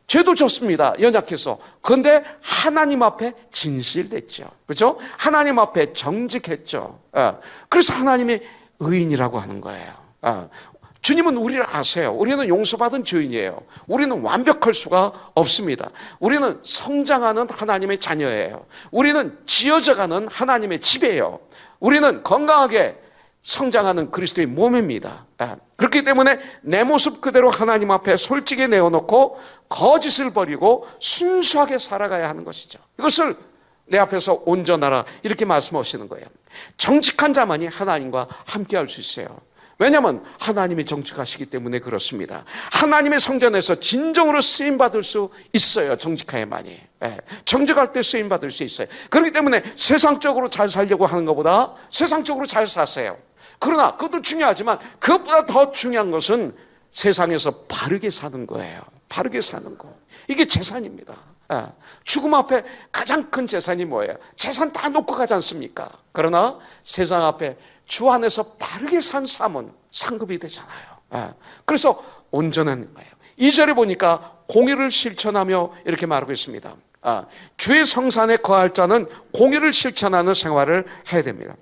죄도 졌습니다. 연약해서. 그런데 하나님 앞에 진실됐죠. 그렇죠? 하나님 앞에 정직했죠. 그래서 하나님이 의인이라고 하는 거예요. 주님은 우리를 아세요. 우리는 용서받은 죄인이에요. 우리는 완벽할 수가 없습니다. 우리는 성장하는 하나님의 자녀예요. 우리는 지어져가는 하나님의 집이에요. 우리는 건강하게 성장하는 그리스도의 몸입니다. 그렇기 때문에 내 모습 그대로 하나님 앞에 솔직히 내어놓고 거짓을 버리고 순수하게 살아가야 하는 것이죠. 이것을 내 앞에서 온전하라 이렇게 말씀하시는 거예요. 정직한 자만이 하나님과 함께할 수 있어요. 왜냐하면 하나님이 정직하시기 때문에 그렇습니다. 하나님의 성전에서 진정으로 쓰임받을 수 있어요. 정직해야만이. 정직할 때 쓰임받을 수 있어요. 그렇기 때문에 세상적으로 잘 살려고 하는 것보다 세상적으로 잘 사세요. 그러나 그것도 중요하지만 그것보다 더 중요한 것은 세상에서 바르게 사는 거예요. 바르게 사는 거. 이게 재산입니다. 죽음 앞에 가장 큰 재산이 뭐예요? 재산 다 놓고 가지 않습니까? 그러나 세상 앞에 주 안에서 바르게 산 삶은 상급이 되잖아요. 그래서 온전한 거예요. 2절에 보니까 공의를 실천하며 이렇게 말하고 있습니다. 주의 성산에 거할 자는 공의를 실천하는 생활을 해야 됩니다.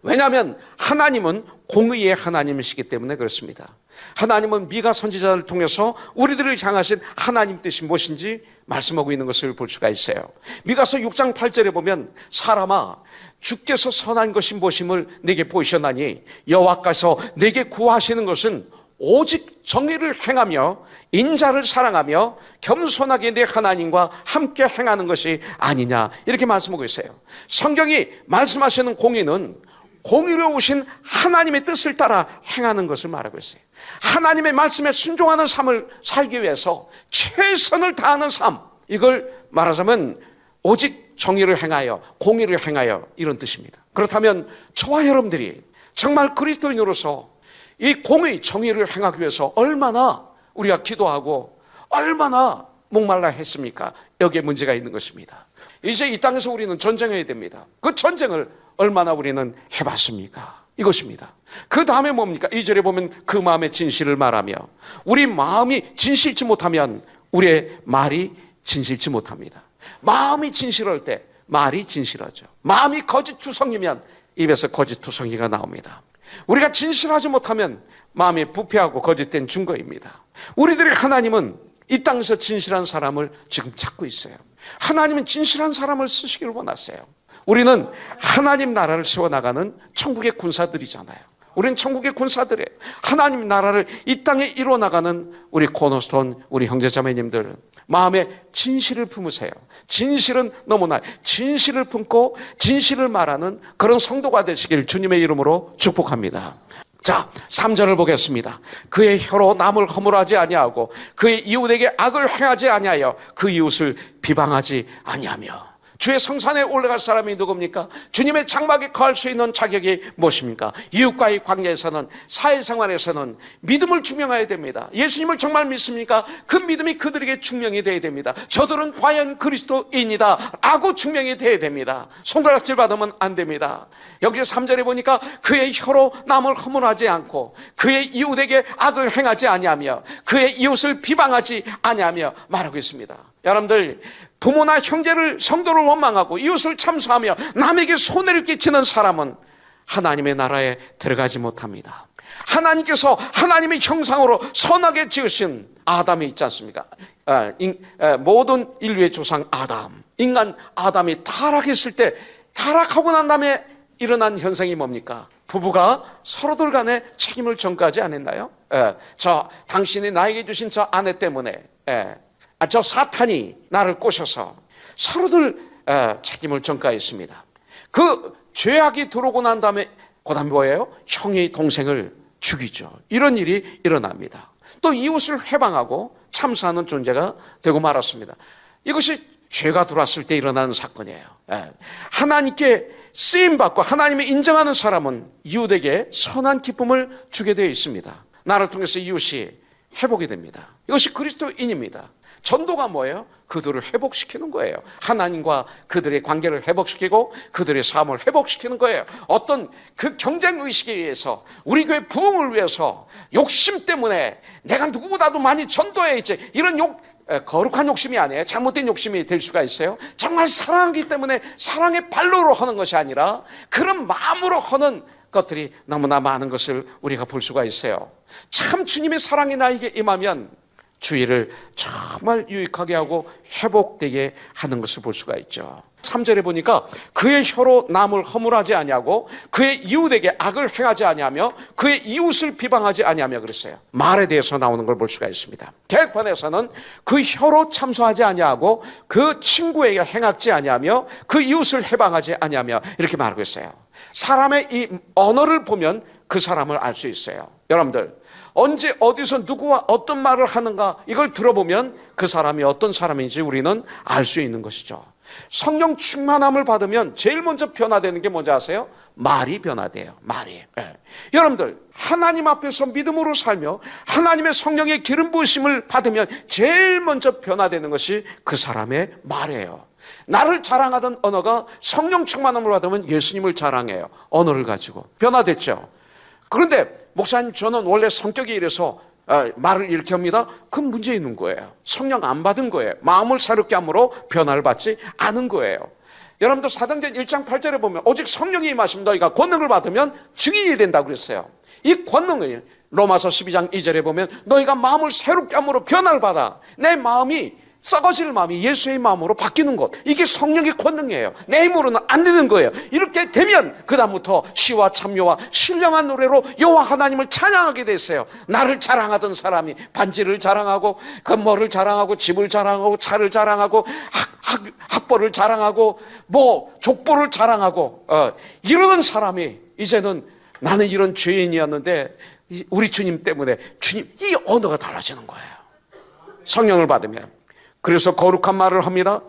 왜냐하면 하나님은 공의의 하나님이시기 때문에 그렇습니다. 하나님은 미가 선지자를 통해서 우리들을 향하신 하나님 뜻이 무엇인지 말씀하고 있는 것을 볼 수가 있어요. 미가서 6장 8절에 보면 사람아 주께서 선한 것이 무엇임을 내게 보이셨나니 여호와께서 내게 구하시는 것은 오직 정의를 행하며 인자를 사랑하며 겸손하게 내 하나님과 함께 행하는 것이 아니냐 이렇게 말씀하고 있어요. 성경이 말씀하시는 공의는 공의로우신 하나님의 뜻을 따라 행하는 것을 말하고 있어요. 하나님의 말씀에 순종하는 삶을 살기 위해서 최선을 다하는 삶, 이걸 말하자면 오직 정의를 행하여 공의를 행하여 이런 뜻입니다. 그렇다면 저와 여러분들이 정말 그리스도인으로서 이 공의 정의를 행하기 위해서 얼마나 우리가 기도하고 얼마나 목말라 했습니까? 여기에 문제가 있는 것입니다. 이제 이 땅에서 우리는 전쟁해야 됩니다. 그 전쟁을 얼마나 우리는 해봤습니까? 이것입니다. 그 다음에 뭡니까? 2절에 보면 그 마음의 진실을 말하며 우리 마음이 진실치 못하면 우리의 말이 진실치 못합니다. 마음이 진실할 때 말이 진실하죠. 마음이 거짓투성이면 입에서 거짓투성이가 나옵니다. 우리가 진실하지 못하면 마음이 부패하고 거짓된 증거입니다. 우리들의 하나님은 이 땅에서 진실한 사람을 지금 찾고 있어요. 하나님은 진실한 사람을 쓰시길 원하세요. 우리는 하나님 나라를 세워나가는 천국의 군사들이잖아요. 우리는 천국의 군사들이에요. 하나님 나라를 이 땅에 이루어나가는 우리 코너스톤, 우리 형제자매님들 마음에 진실을 품으세요. 진실은 너무나 진실을 품고 진실을 말하는 그런 성도가 되시길 주님의 이름으로 축복합니다. 자, 3절을 보겠습니다. 그의 혀로 남을 허물하지 아니하고 그의 이웃에게 악을 행하지 아니하여 그 이웃을 비방하지 아니하며. 주의 성산에 올라갈 사람이 누굽니까? 주님의 장막에 거할 수 있는 자격이 무엇입니까? 이웃과의 관계에서는, 사회생활에서는 믿음을 증명해야 됩니다. 예수님을 정말 믿습니까? 그 믿음이 그들에게 증명이 돼야 됩니다. 저들은 과연 그리스도인이다 라고 증명이 돼야 됩니다. 손가락질 받으면 안 됩니다. 여기 3절에 보니까 그의 혀로 남을 허물하지 않고 그의 이웃에게 악을 행하지 아니하며 그의 이웃을 비방하지 아니하며 말하고 있습니다. 여러분들, 부모나 형제를, 성도를 원망하고 이웃을 참소하며 남에게 손해를 끼치는 사람은 하나님의 나라에 들어가지 못합니다. 하나님께서 하나님의 형상으로 선하게 지으신 아담이 있지 않습니까? 모든 인류의 조상 아담, 인간 아담이 타락했을 때, 타락하고 난 다음에 일어난 현상이 뭡니까? 부부가 서로들 간에 책임을 전가하지 않았나요? 당신이 나에게 주신 저 아내 때문에 저 사탄이 나를 꼬셔서 서로들 책임을 전가했습니다. 그 죄악이 들어오고 난 다음에 그 다음에 뭐예요? 형이 동생을 죽이죠. 이런 일이 일어납니다. 또 이웃을 회방하고 참수하는 존재가 되고 말았습니다. 이것이 죄가 들어왔을 때 일어나는 사건이에요. 하나님께 쓰임받고 하나님이 인정하는 사람은 이웃에게 선한 기쁨을 주게 되어 있습니다. 나를 통해서 이웃이 회복이 됩니다. 이것이 그리스도인입니다. 전도가 뭐예요? 그들을 회복시키는 거예요. 하나님과 그들의 관계를 회복시키고 그들의 삶을 회복시키는 거예요. 어떤 그 경쟁의식에 의해서 우리 교회 부흥을 위해서 욕심 때문에 내가 누구보다도 많이 전도해야지, 이런 거룩한 욕심이 아니에요. 잘못된 욕심이 될 수가 있어요. 정말 사랑하기 때문에 사랑의 발로로 하는 것이 아니라 그런 마음으로 하는 것들이 너무나 많은 것을 우리가 볼 수가 있어요. 참 주님의 사랑이 나에게 임하면 주의를 정말 유익하게 하고 회복되게 하는 것을 볼 수가 있죠. 3절에 보니까 그의 혀로 남을 허물하지 아니하고 그의 이웃에게 악을 행하지 아니하며 그의 이웃을 비방하지 아니하며 그랬어요. 말에 대해서 나오는 걸 볼 수가 있습니다. 계획판에서는 그 혀로 참소하지 아니하고 그 친구에게 행악지 아니하며 그 이웃을 해방하지 아니하며 이렇게 말하고 있어요. 사람의 이 언어를 보면 그 사람을 알 수 있어요. 여러분들, 언제 어디서 누구와 어떤 말을 하는가, 이걸 들어보면 그 사람이 어떤 사람인지 우리는 알 수 있는 것이죠. 성령 충만함을 받으면 제일 먼저 변화되는 게 뭔지 아세요? 말이 변화돼요. 말이. 여러분들, 하나님 앞에서 믿음으로 살며 하나님의 성령의 기름 부으심을 받으면 제일 먼저 변화되는 것이 그 사람의 말이에요. 나를 자랑하던 언어가 성령 충만함을 받으면 예수님을 자랑해요. 언어를 가지고 변화됐죠. 그런데 목사님, 저는 원래 성격이 이래서 말을 이렇게 합니다. 그건 문제 있는 거예요. 성령 안 받은 거예요. 마음을 새롭게 함으로 변화를 받지 않은 거예요. 여러분들 사도행전 1장 8절에 보면 오직 성령이 임하시면 너희가 권능을 받으면 증인이 된다고 그랬어요. 이 권능을 로마서 12장 2절에 보면 너희가 마음을 새롭게 함으로 변화를 받아. 내 마음이, 썩어질 마음이 예수의 마음으로 바뀌는 것, 이게 성령의 권능이에요. 내 힘으로는 안 되는 거예요. 이렇게 되면 그 다음부터 시와 참여와 신령한 노래로 여호와 하나님을 찬양하게 됐어요. 나를 자랑하던 사람이 반지를 자랑하고 건물을 자랑하고 집을 자랑하고 차를 자랑하고 학벌을 자랑하고 뭐 족보를 자랑하고 이러던 사람이 이제는 나는 이런 죄인이었는데 우리 주님 때문에 주님, 이 언어가 달라지는 거예요. 성령을 받으면. 그래서 거룩한 말을 합니다.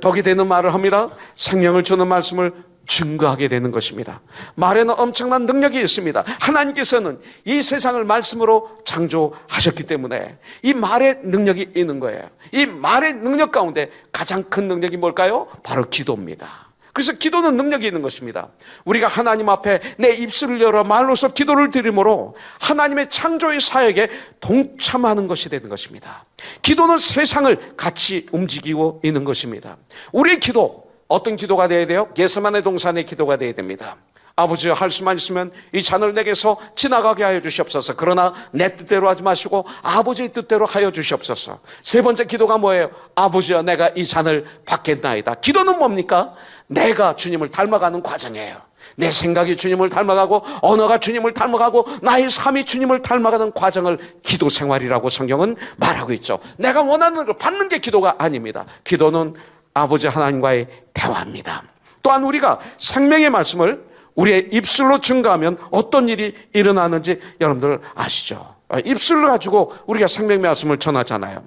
덕이 되는 말을 합니다. 생명을 주는 말씀을 증거하게 되는 것입니다. 말에는 엄청난 능력이 있습니다. 하나님께서는 이 세상을 말씀으로 창조하셨기 때문에 이 말의 능력이 있는 거예요. 이 말의 능력 가운데 가장 큰 능력이 뭘까요? 바로 기도입니다. 그래서 기도는 능력이 있는 것입니다. 우리가 하나님 앞에 내 입술을 열어 말로서 기도를 드림으로 하나님의 창조의 사역에 동참하는 것이 되는 것입니다. 기도는 세상을 같이 움직이고 있는 것입니다. 우리의 기도, 어떤 기도가 되어야 돼요? 겟세마네 동산의 기도가 되어야 됩니다. 아버지, 할 수만 있으면 이 잔을 내게서 지나가게 하여 주시옵소서. 그러나 내 뜻대로 하지 마시고 아버지의 뜻대로 하여 주시옵소서. 세 번째 기도가 뭐예요? 아버지여, 내가 이 잔을 받겠나이다. 기도는 뭡니까? 내가 주님을 닮아가는 과정이에요. 내 생각이 주님을 닮아가고 언어가 주님을 닮아가고 나의 삶이 주님을 닮아가는 과정을 기도 생활이라고 성경은 말하고 있죠. 내가 원하는 걸 받는 게 기도가 아닙니다. 기도는 아버지 하나님과의 대화입니다. 또한 우리가 생명의 말씀을 우리의 입술로 증거하면 어떤 일이 일어나는지 여러분들 아시죠? 입술을 가지고 우리가 생명의 말씀을 전하잖아요.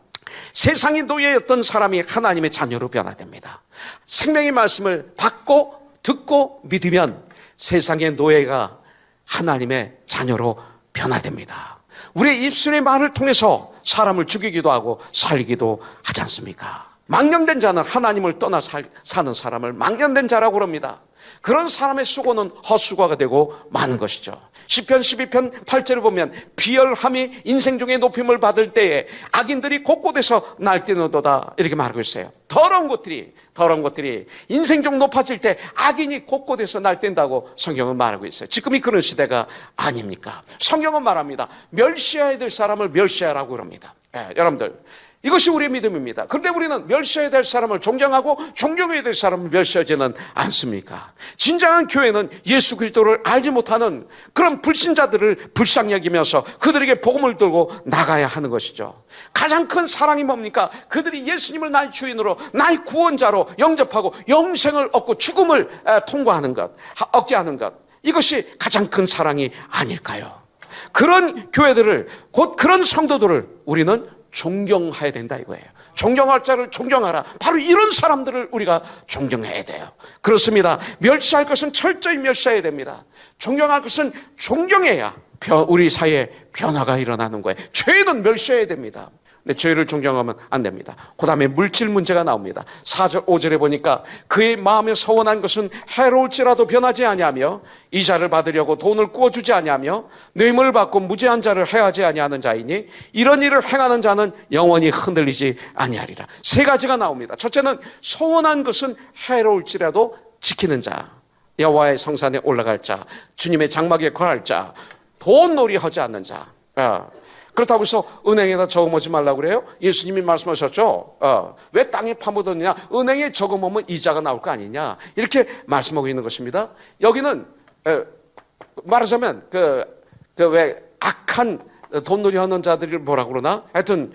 세상의 노예였던 사람이 하나님의 자녀로 변화됩니다. 생명의 말씀을 받고 듣고 믿으면 세상의 노예가 하나님의 자녀로 변화됩니다. 우리의 입술의 말을 통해서 사람을 죽이기도 하고 살리기도 하지 않습니까? 망령된 자는 하나님을 떠나 사는 사람을 망령된 자라고 그럽니다. 그런 사람의 수고는 헛수고가 되고 많은 것이죠. 시편 12편 8절을 보면 비열함이 인생 중에 높임을 받을 때에 악인들이 곳곳에서 날뛰는도다, 이렇게 말하고 있어요. 더러운 것들이 인생 중 높아질 때 악인이 곳곳에서 날뛴다고 성경은 말하고 있어요. 지금이 그런 시대가 아닙니까? 성경은 말합니다. 멸시해야 될 사람을 멸시하라고 그럽니다. 여러분들, 이것이 우리의 믿음입니다. 그런데 우리는 멸시해야 될 사람을 존경하고 존경해야 될 사람을 멸시하지는 않습니까? 진정한 교회는 예수 그리스도를 알지 못하는 그런 불신자들을 불쌍히 여기면서 그들에게 복음을 들고 나가야 하는 것이죠. 가장 큰 사랑이 뭡니까? 그들이 예수님을 나의 주인으로, 나의 구원자로 영접하고 영생을 얻고 죽음을 통과하는 것, 억제하는 것, 이것이 가장 큰 사랑이 아닐까요? 그런 교회들을, 곧 그런 성도들을 우리는 존경해야 된다 이거예요. 존경할 자를 존경하라. 바로 이런 사람들을 우리가 존경해야 돼요. 그렇습니다. 멸시할 것은 철저히 멸시해야 됩니다. 존경할 것은 존경해야 우리 사회에 변화가 일어나는 거예요. 죄는 멸시해야 됩니다. 근데 죄를 존경하면 안 됩니다. 그 다음에 물질 문제가 나옵니다. 4절 5절에 보니까 그의 마음에 서원한 것은 해로울지라도 변하지 아니하며 이자를 받으려고 돈을 꾸어주지 아니하며 뇌물을 받고 무죄한 자를 해하지 아니하는 자이니 이런 일을 행하는 자는 영원히 흔들리지 아니하리라. 세 가지가 나옵니다. 첫째는 서원한 것은 해로울지라도 지키는 자, 여호와의 성산에 올라갈 자, 주님의 장막에 거할 자, 돈놀이 하지 않는 자. 그렇다고 해서 은행에다 저금하지 말라고 그래요? 예수님이 말씀하셨죠. 왜 땅에 파묻었냐? 은행에 저금하면 이자가 나올 거 아니냐? 이렇게 말씀하고 있는 것입니다. 여기는 말하자면 왜 악한 돈놀이 하는 자들을 뭐라고 그러나? 하여튼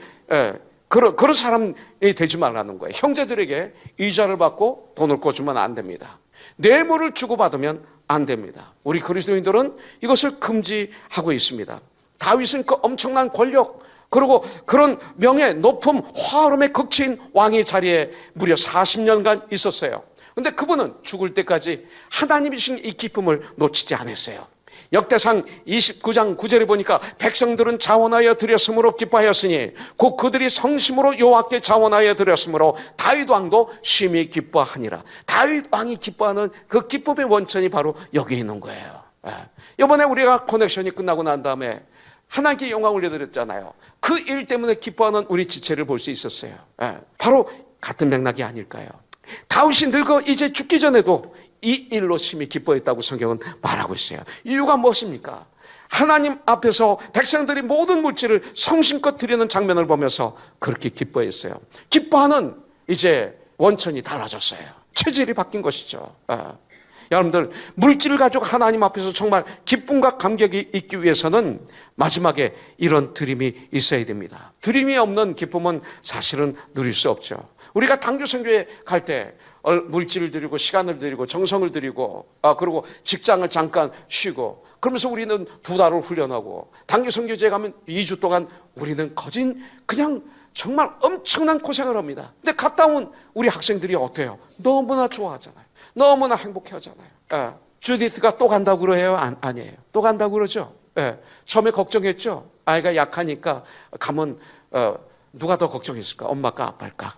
그런 사람이 되지 말라는 거예요. 형제들에게 이자를 받고 돈을 꿔주면 안 됩니다. 뇌물을 주고받으면 안 됩니다. 우리 그리스도인들은 이것을 금지하고 있습니다. 다윗은 그 엄청난 권력 그리고 그런 명예, 높음, 화음의 극치인 왕의 자리에 무려 40년간 있었어요. 그런데 그분은 죽을 때까지 하나님이 주신 이 기쁨을 놓치지 않았어요. 역대상 29장 9절에 보니까 백성들은 자원하여 드렸으므로 기뻐하였으니 곧 그들이 성심으로 여호와께 자원하여 드렸으므로 다윗 왕도 심히 기뻐하니라. 다윗 왕이 기뻐하는 그 기쁨의 원천이 바로 여기 있는 거예요. 이번에 우리가 커넥션이 끝나고 난 다음에 하나님께 영광 올려드렸잖아요. 그 일 때문에 기뻐하는 우리 지체를 볼 수 있었어요. 바로 같은 맥락이 아닐까요? 다윗이 늙어 이제 죽기 전에도 이 일로 심히 기뻐했다고 성경은 말하고 있어요. 이유가 무엇입니까? 하나님 앞에서 백성들이 모든 물질을 성심껏 드리는 장면을 보면서 그렇게 기뻐했어요. 기뻐하는 이제 원천이 달라졌어요. 체질이 바뀐 것이죠. 여러분들 물질을 가지고 하나님 앞에서 정말 기쁨과 감격이 있기 위해서는 마지막에 이런 드림이 있어야 됩니다. 드림이 없는 기쁨은 사실은 누릴 수 없죠. 우리가 당교선교회 갈 때 물질을 드리고 시간을 드리고 정성을 드리고 그리고 직장을 잠깐 쉬고 그러면서 우리는 2달을 훈련하고 당교선교제에 가면 2주 동안 우리는 그냥 정말 엄청난 고생을 합니다. 근데 갔다 온 우리 학생들이 어때요? 너무나 좋아하잖아요. 너무나 행복해 하잖아요. 주디트가 또 간다고 그래요? 아니에요. 또 간다고 그러죠. 처음에 걱정했죠. 아이가 약하니까 가면 누가 더 걱정했을까? 엄마일까? 아빠일까?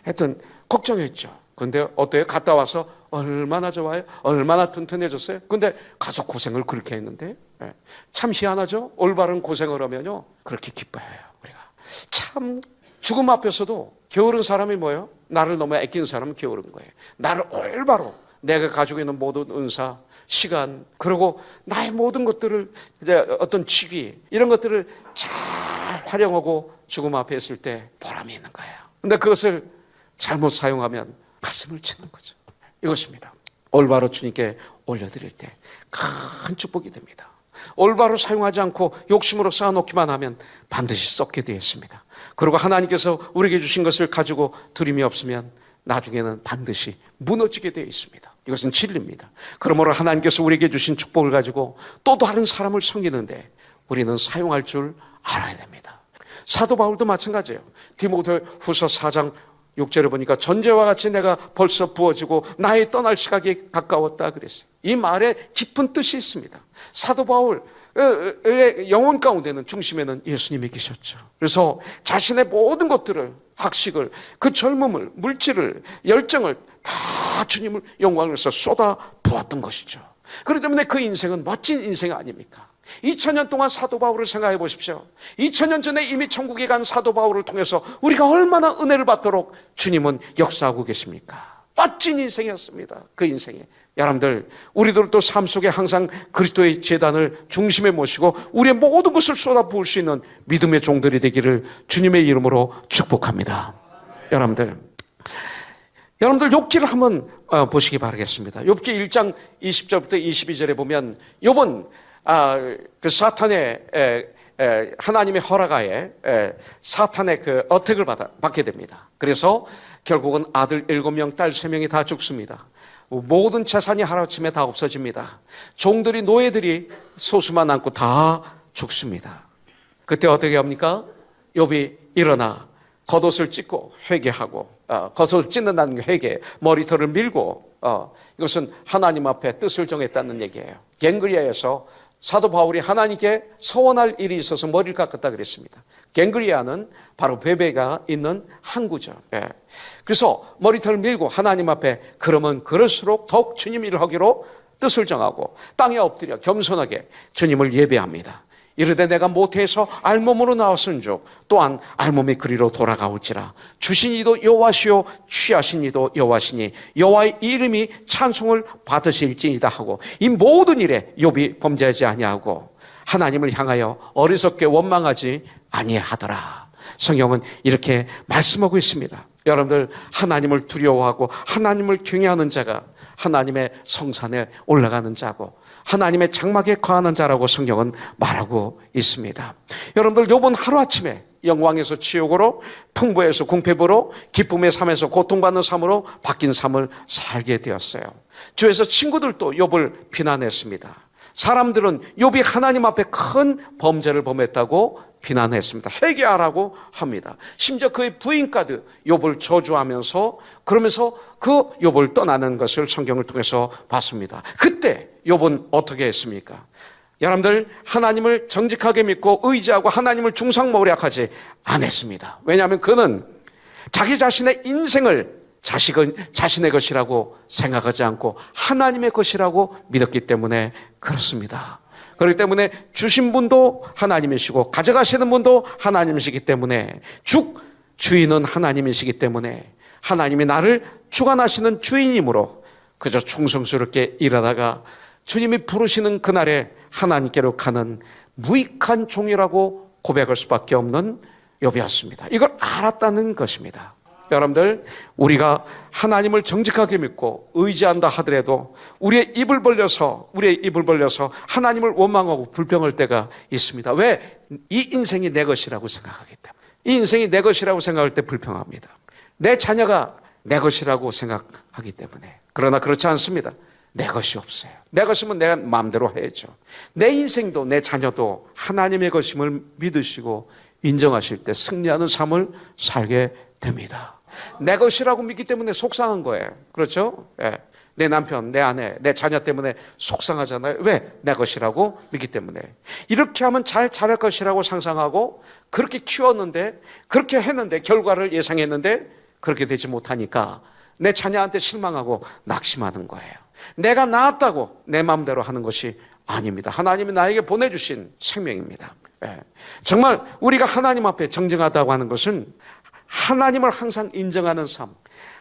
하여튼 걱정했죠. 근데 어때요? 갔다 와서 얼마나 좋아요? 얼마나 튼튼해졌어요? 근데 가서 고생을 그렇게 했는데 참 희한하죠? 올바른 고생을 하면요 그렇게 기뻐해요. 우리가 참 죽음 앞에서도 게으른 사람이 뭐예요? 나를 너무 아끼는 사람은 게으른 거예요. 나를 올바로 내가 가지고 있는 모든 은사, 시간 그리고 나의 모든 것들을 어떤 직위 이런 것들을 잘 활용하고 죽음 앞에 있을 때 보람이 있는 거예요. 근데 그것을 잘못 사용하면 가슴을 치는 거죠. 이것입니다. 올바로 주님께 올려드릴 때 큰 축복이 됩니다. 올바로 사용하지 않고 욕심으로 쌓아놓기만 하면 반드시 썩게 되어 있습니다. 그리고 하나님께서 우리에게 주신 것을 가지고 드림이 없으면 나중에는 반드시 무너지게 되어 있습니다. 이것은 진리입니다. 그러므로 하나님께서 우리에게 주신 축복을 가지고 또 다른 사람을 섬기는데 우리는 사용할 줄 알아야 됩니다. 사도 바울도 마찬가지예요. 디모데후서 4장 6절에 보니까 전제와 같이 내가 벌써 부어지고 나의 떠날 시각이 가까웠다 그랬어요. 이 말에 깊은 뜻이 있습니다. 사도 바울의 영혼 가운데는 중심에는 예수님이 계셨죠. 그래서 자신의 모든 것들을 학식을 그 젊음을 물질을 열정을 다 주님을 영광을 위해서 쏟아 부었던 것이죠. 그렇기 때문에 그 인생은 멋진 인생 아닙니까? 2000년 동안 사도 바울을 생각해 보십시오. 2000년 전에 이미 천국에 간 사도 바울을 통해서 우리가 얼마나 은혜를 받도록 주님은 역사하고 계십니까? 멋진 인생이었습니다. 그 인생에 여러분들 우리들도 삶 속에 항상 그리스도의 제단을 중심에 모시고 우리의 모든 것을 쏟아부을 수 있는 믿음의 종들이 되기를 주님의 이름으로 축복합니다. 여러분들 욥기를 한번 보시기 바라겠습니다. 욥기 1장 20절부터 22절에 보면 욥은 그 사탄의 하나님의 허락하에 사탄의 그 어택을 받게 됩니다. 그래서 결국은 아들 7명, 딸 3명이 다 죽습니다. 모든 재산이 하루아침에 다 없어집니다. 종들이 노예들이 소수만 남고 다 죽습니다. 그때 어떻게 합니까? 욥이 일어나 겉옷을 찢고 회개하고, 겉옷을 찢는다는 게 회개, 머리털을 밀고, 이것은 하나님 앞에 뜻을 정했다는 얘기예요. 갱그리아에서 사도 바울이 하나님께 서원할 일이 있어서 머리를 깎았다 그랬습니다. 갱그리아는 바로 베베가 있는 항구죠. 그래서 머리털을 밀고 하나님 앞에 그러면 그럴수록 더욱 주님 일을 하기로 뜻을 정하고 땅에 엎드려 겸손하게 주님을 예배합니다. 이르되 내가 모태에서 알몸으로 나왔은즉 또한 알몸이 그리로 돌아가올지라. 주신 이도 여호와시요 취하신 이도 여호와시니 여호와의 이름이 찬송을 받으실지이다 하고, 이 모든 일에 욥이 범죄하지 아니하고 하나님을 향하여 어리석게 원망하지 아니하더라. 성경은 이렇게 말씀하고 있습니다. 여러분들, 하나님을 두려워하고 하나님을 경외하는 자가 하나님의 성산에 올라가는 자고 하나님의 장막에 거하는 자라고 성경은 말하고 있습니다. 여러분들, 욥은 하루아침에 영광에서 지옥으로, 풍부에서 궁핍으로, 기쁨의 삶에서 고통받는 삶으로 바뀐 삶을 살게 되었어요. 주위에서 친구들도 욥을 비난했습니다. 사람들은 욥이 하나님 앞에 큰 범죄를 범했다고 비난했습니다. 회개하라고 합니다. 심지어 그의 부인까지 욥을 저주하면서, 그러면서 그 욥을 떠나는 것을 성경을 통해서 봤습니다. 그때 욥은 어떻게 했습니까? 여러분들, 하나님을 정직하게 믿고 의지하고 하나님을 중상모략하지 않았습니다. 왜냐하면 그는 자기 자신의 인생을 자신의 것이라고 생각하지 않고 하나님의 것이라고 믿었기 때문에 그렇습니다. 그렇기 때문에 주신 분도 하나님이시고 가져가시는 분도 하나님이시기 때문에, 주인은 하나님이시기 때문에 하나님이 나를 주관하시는 주인이므로 그저 충성스럽게 일하다가 주님이 부르시는 그날에 하나님께로 가는 무익한 종이라고 고백할 수밖에 없는 욥이었습니다. 이걸 알았다는 것입니다. 여러분들, 우리가 하나님을 정직하게 믿고 의지한다 하더라도 우리의 입을 벌려서 하나님을 원망하고 불평할 때가 있습니다. 왜? 이 인생이 내 것이라고 생각하기 때문에. 이 인생이 내 것이라고 생각할 때 불평합니다. 내 자녀가 내 것이라고 생각하기 때문에. 그러나 그렇지 않습니다. 내 것이 없어요. 내 것이면 내가 마음대로 해야죠. 내 인생도 내 자녀도 하나님의 것임을 믿으시고 인정하실 때 승리하는 삶을 살게 됩니다. 내 것이라고 믿기 때문에 속상한 거예요. 그렇죠? 내 남편, 내 아내, 내 자녀 때문에 속상하잖아요. 왜? 내 것이라고 믿기 때문에. 이렇게 하면 잘 자랄 것이라고 상상하고 그렇게 키웠는데, 그렇게 했는데, 결과를 예상했는데 그렇게 되지 못하니까 내 자녀한테 실망하고 낙심하는 거예요. 내가 낳았다고 내 마음대로 하는 것이 아닙니다. 하나님이 나에게 보내주신 생명입니다. 정말 우리가 하나님 앞에 정정하다고 하는 것은 하나님을 항상 인정하는 삶,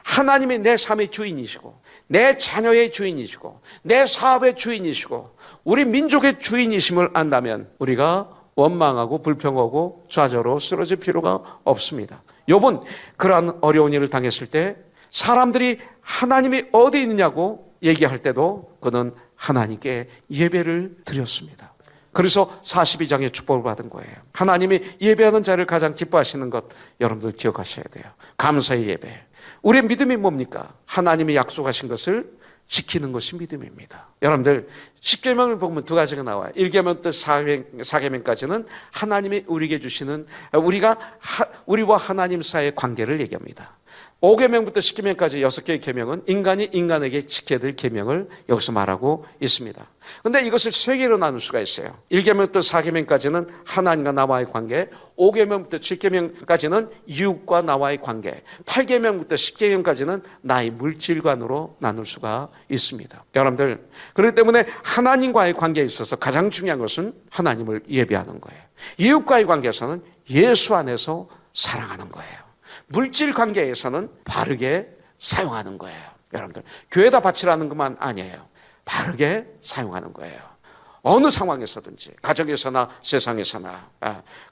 하나님이 내 삶의 주인이시고 내 자녀의 주인이시고 내 사업의 주인이시고 우리 민족의 주인이심을 안다면 우리가 원망하고 불평하고 좌절로 쓰러질 필요가 없습니다. 욥은 그러한 어려운 일을 당했을 때 사람들이 하나님이 어디 있느냐고 얘기할 때도 그는 하나님께 예배를 드렸습니다. 그래서 42장의 축복을 받은 거예요. 하나님이 예배하는 자를 가장 기뻐하시는 것 여러분들 기억하셔야 돼요. 감사의 예배. 우리의 믿음이 뭡니까? 하나님이 약속하신 것을 지키는 것이 믿음입니다. 여러분들, 10계명을 보면 두 가지가 나와요. 1계명부터 4계명까지는 하나님이 우리에게 주시는, 우리와 하나님 사이의 관계를 얘기합니다. 5계명부터 10계명까지 6개의 계명은 인간이 인간에게 지켜야 될 계명을 여기서 말하고 있습니다. 그런데 이것을 3개로 나눌 수가 있어요. 1계명부터 4계명까지는 하나님과 나와의 관계, 5계명부터 7계명까지는 이웃과 나와의 관계, 8계명부터 10계명까지는 나의 물질관으로 나눌 수가 있습니다. 여러분들, 그렇기 때문에 하나님과의 관계에 있어서 가장 중요한 것은 하나님을 예배하는 거예요. 이웃과의 관계에서는 예수 안에서 사랑하는 거예요. 물질 관계에서는 바르게 사용하는 거예요. 여러분들, 교회에다 바치라는 것만 아니에요. 바르게 사용하는 거예요. 어느 상황에서든지, 가정에서나 세상에서나.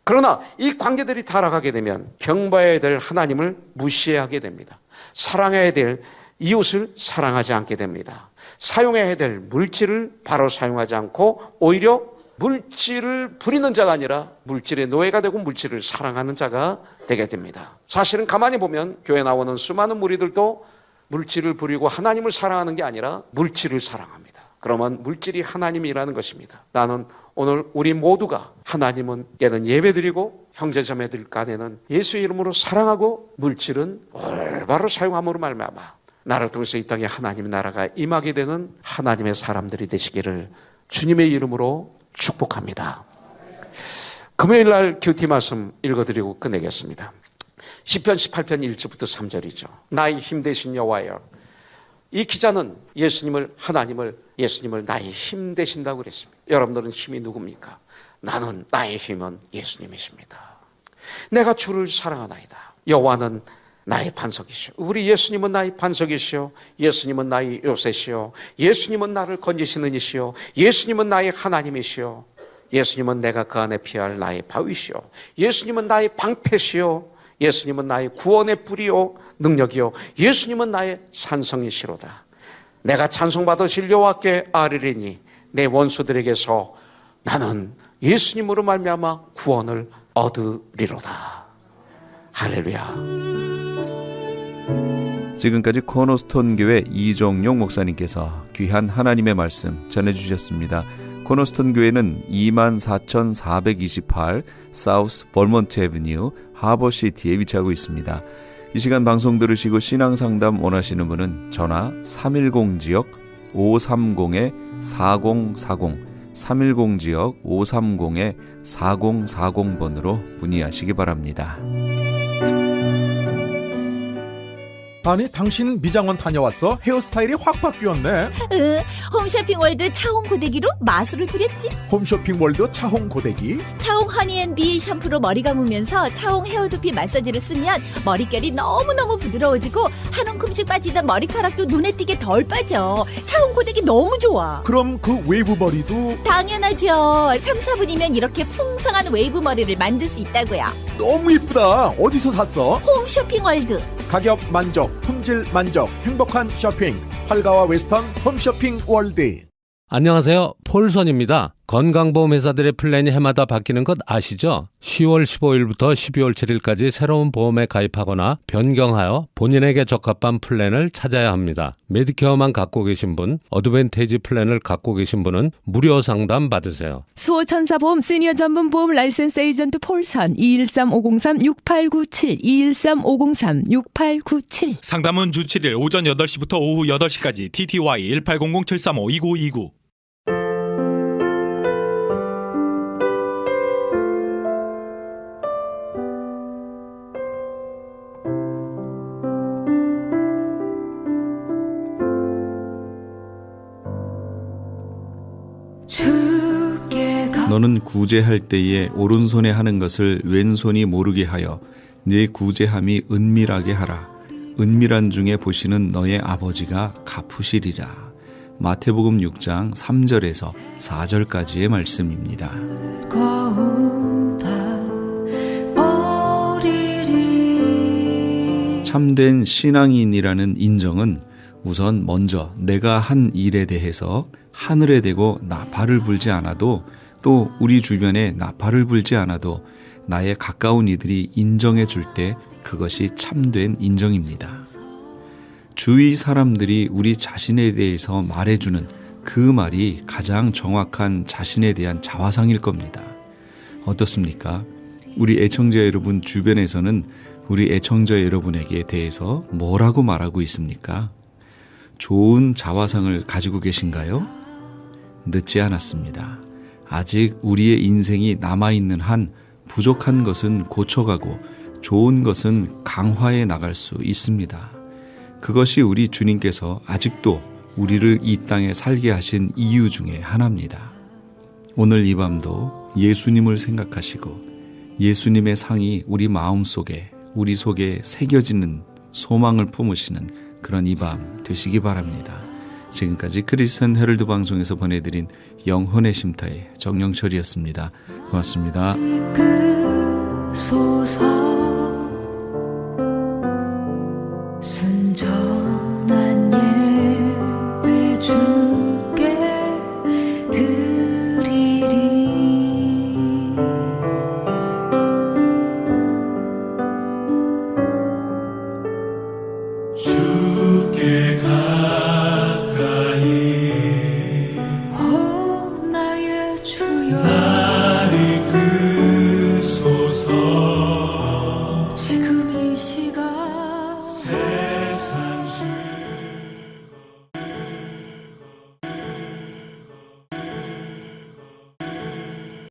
그러나 이 관계들이 타락하게 되면 경배해야 될 하나님을 무시하게 됩니다. 사랑해야 될 이웃을 사랑하지 않게 됩니다. 사용해야 될 물질을 바로 사용하지 않고 오히려 물질을 부리는 자가 아니라 물질의 노예가 되고 물질을 사랑하는 자가 되게 됩니다. 사실은 가만히 보면 교회 나오는 수많은 무리들도 물질을 부리고 하나님을 사랑하는 게 아니라 물질을 사랑합니다. 그러면 물질이 하나님이라는 것입니다. 나는 오늘 우리 모두가 하나님께는 예배드리고 형제자매들 간에는 예수 이름으로 사랑하고 물질은 올바로 사용함으로 말미암아 나를 통해서 이 땅에 하나님의 나라가 임하게 되는 하나님의 사람들이 되시기를 주님의 이름으로 축복합니다. 금요일 날 큐티 말씀 읽어드리고 끝내겠습니다. 시편 18편 1절부터 3절이죠. 나의 힘 되신 여호와여. 이 기자는 하나님을 예수님을 나의 힘 되신다고 그랬습니다. 여러분들은 힘이 누굽니까? 나의 힘은 예수님이십니다. 내가 주를 사랑하나이다. 여호와는 나의 반석이시오. 우리 예수님은 나의 반석이시오. 예수님은 나의 요새시오. 예수님은 나를 건지시는 이시오. 예수님은 나의 하나님이시오. 예수님은 내가 그 안에 피할 나의 바위시오. 예수님은 나의 방패시오. 예수님은 나의 구원의 뿌리요 능력이요. 예수님은 나의 산성이시로다. 내가 찬송받으실 여호와께 아뢰리니 내 원수들에게서 나는 예수님으로 말미암아 구원을 얻으리로다. 할렐루야. 지금까지 코너스톤 교회 이종용 목사님께서 귀한 하나님의 말씀 전해주셨습니다. 코너스톤 교회는 24,428 사우스 벌몬트 애비뉴 하버시티에 위치하고 있습니다. 이 시간 방송 들으시고 신앙상담 원하시는 분은 전화 310지역 530-4040 310지역 530-4040번으로 문의하시기 바랍니다. 아니 당신 미장원 다녀왔어? 헤어스타일이 확 바뀌었네. 홈쇼핑월드 차홍 고데기로 마술을 부렸지. 홈쇼핑월드 차홍 고데기. 차홍 허니앤비 샴푸로 머리 감으면서 차홍 헤어두피 마사지를 쓰면 머릿결이 너무너무 부드러워지고 한 움큼씩 빠지던 머리카락도 눈에 띄게 덜 빠져. 차홍 고데기 너무 좋아. 그럼 그 웨이브 머리도 당연하죠. 3-4분이면 이렇게 풍성한 웨이브 머리를 만들 수 있다고요. 너무 이쁘다. 어디서 샀어? 홈쇼핑월드. 가격 만족, 품질 만족, 행복한 쇼핑. 활가와 웨스턴 홈쇼핑 월드. 안녕하세요. 폴선입니다. 건강보험 회사들의 플랜이 해마다 바뀌는 것 아시죠? 10월 15일부터 12월 7일까지 새로운 보험에 가입하거나 변경하여 본인에게 적합한 플랜을 찾아야 합니다. 메디케어만 갖고 계신 분, 어드밴테이지 플랜을 갖고 계신 분은 무료 상담 받으세요. 수호천사보험 시니어 전문 보험 라이센스 에이전트 폴선 213-503-6897 213-503-6897 상담은 주 7일 오전 8시부터 오후 8시까지 TTY 1800-735-2929. 너는 구제할 때에 오른손에 하는 것을 왼손이 모르게 하여 네 구제함이 은밀하게 하라. 은밀한 중에 보시는 너의 아버지가 갚으시리라. 마태복음 6장 3절에서 4절까지의 말씀입니다. 참된 신앙인이라는 인정은 우선 먼저 내가 한 일에 대해서 하늘에 대고 나팔을 불지 않아도 또 우리 주변에 나팔을 불지 않아도 나의 가까운 이들이 인정해 줄 때 그것이 참된 인정입니다. 주위 사람들이 우리 자신에 대해서 말해주는 그 말이 가장 정확한 자신에 대한 자화상일 겁니다. 어떻습니까? 우리 애청자 여러분 주변에서는 우리 애청자 여러분에게 대해서 뭐라고 말하고 있습니까? 좋은 자화상을 가지고 계신가요? 늦지 않았습니다. 아직 우리의 인생이 남아있는 한 부족한 것은 고쳐가고 좋은 것은 강화해 나갈 수 있습니다. 그것이 우리 주님께서 아직도 우리를 이 땅에 살게 하신 이유 중에 하나입니다. 오늘 이 밤도 예수님을 생각하시고 예수님의 상이 우리 마음속에 우리 속에 새겨지는 소망을 품으시는 그런 이 밤 되시기 바랍니다. 지금까지 크리스천 헤럴드 방송에서 보내드린 영혼의 쉼터의 정영철이었습니다. 고맙습니다. 소서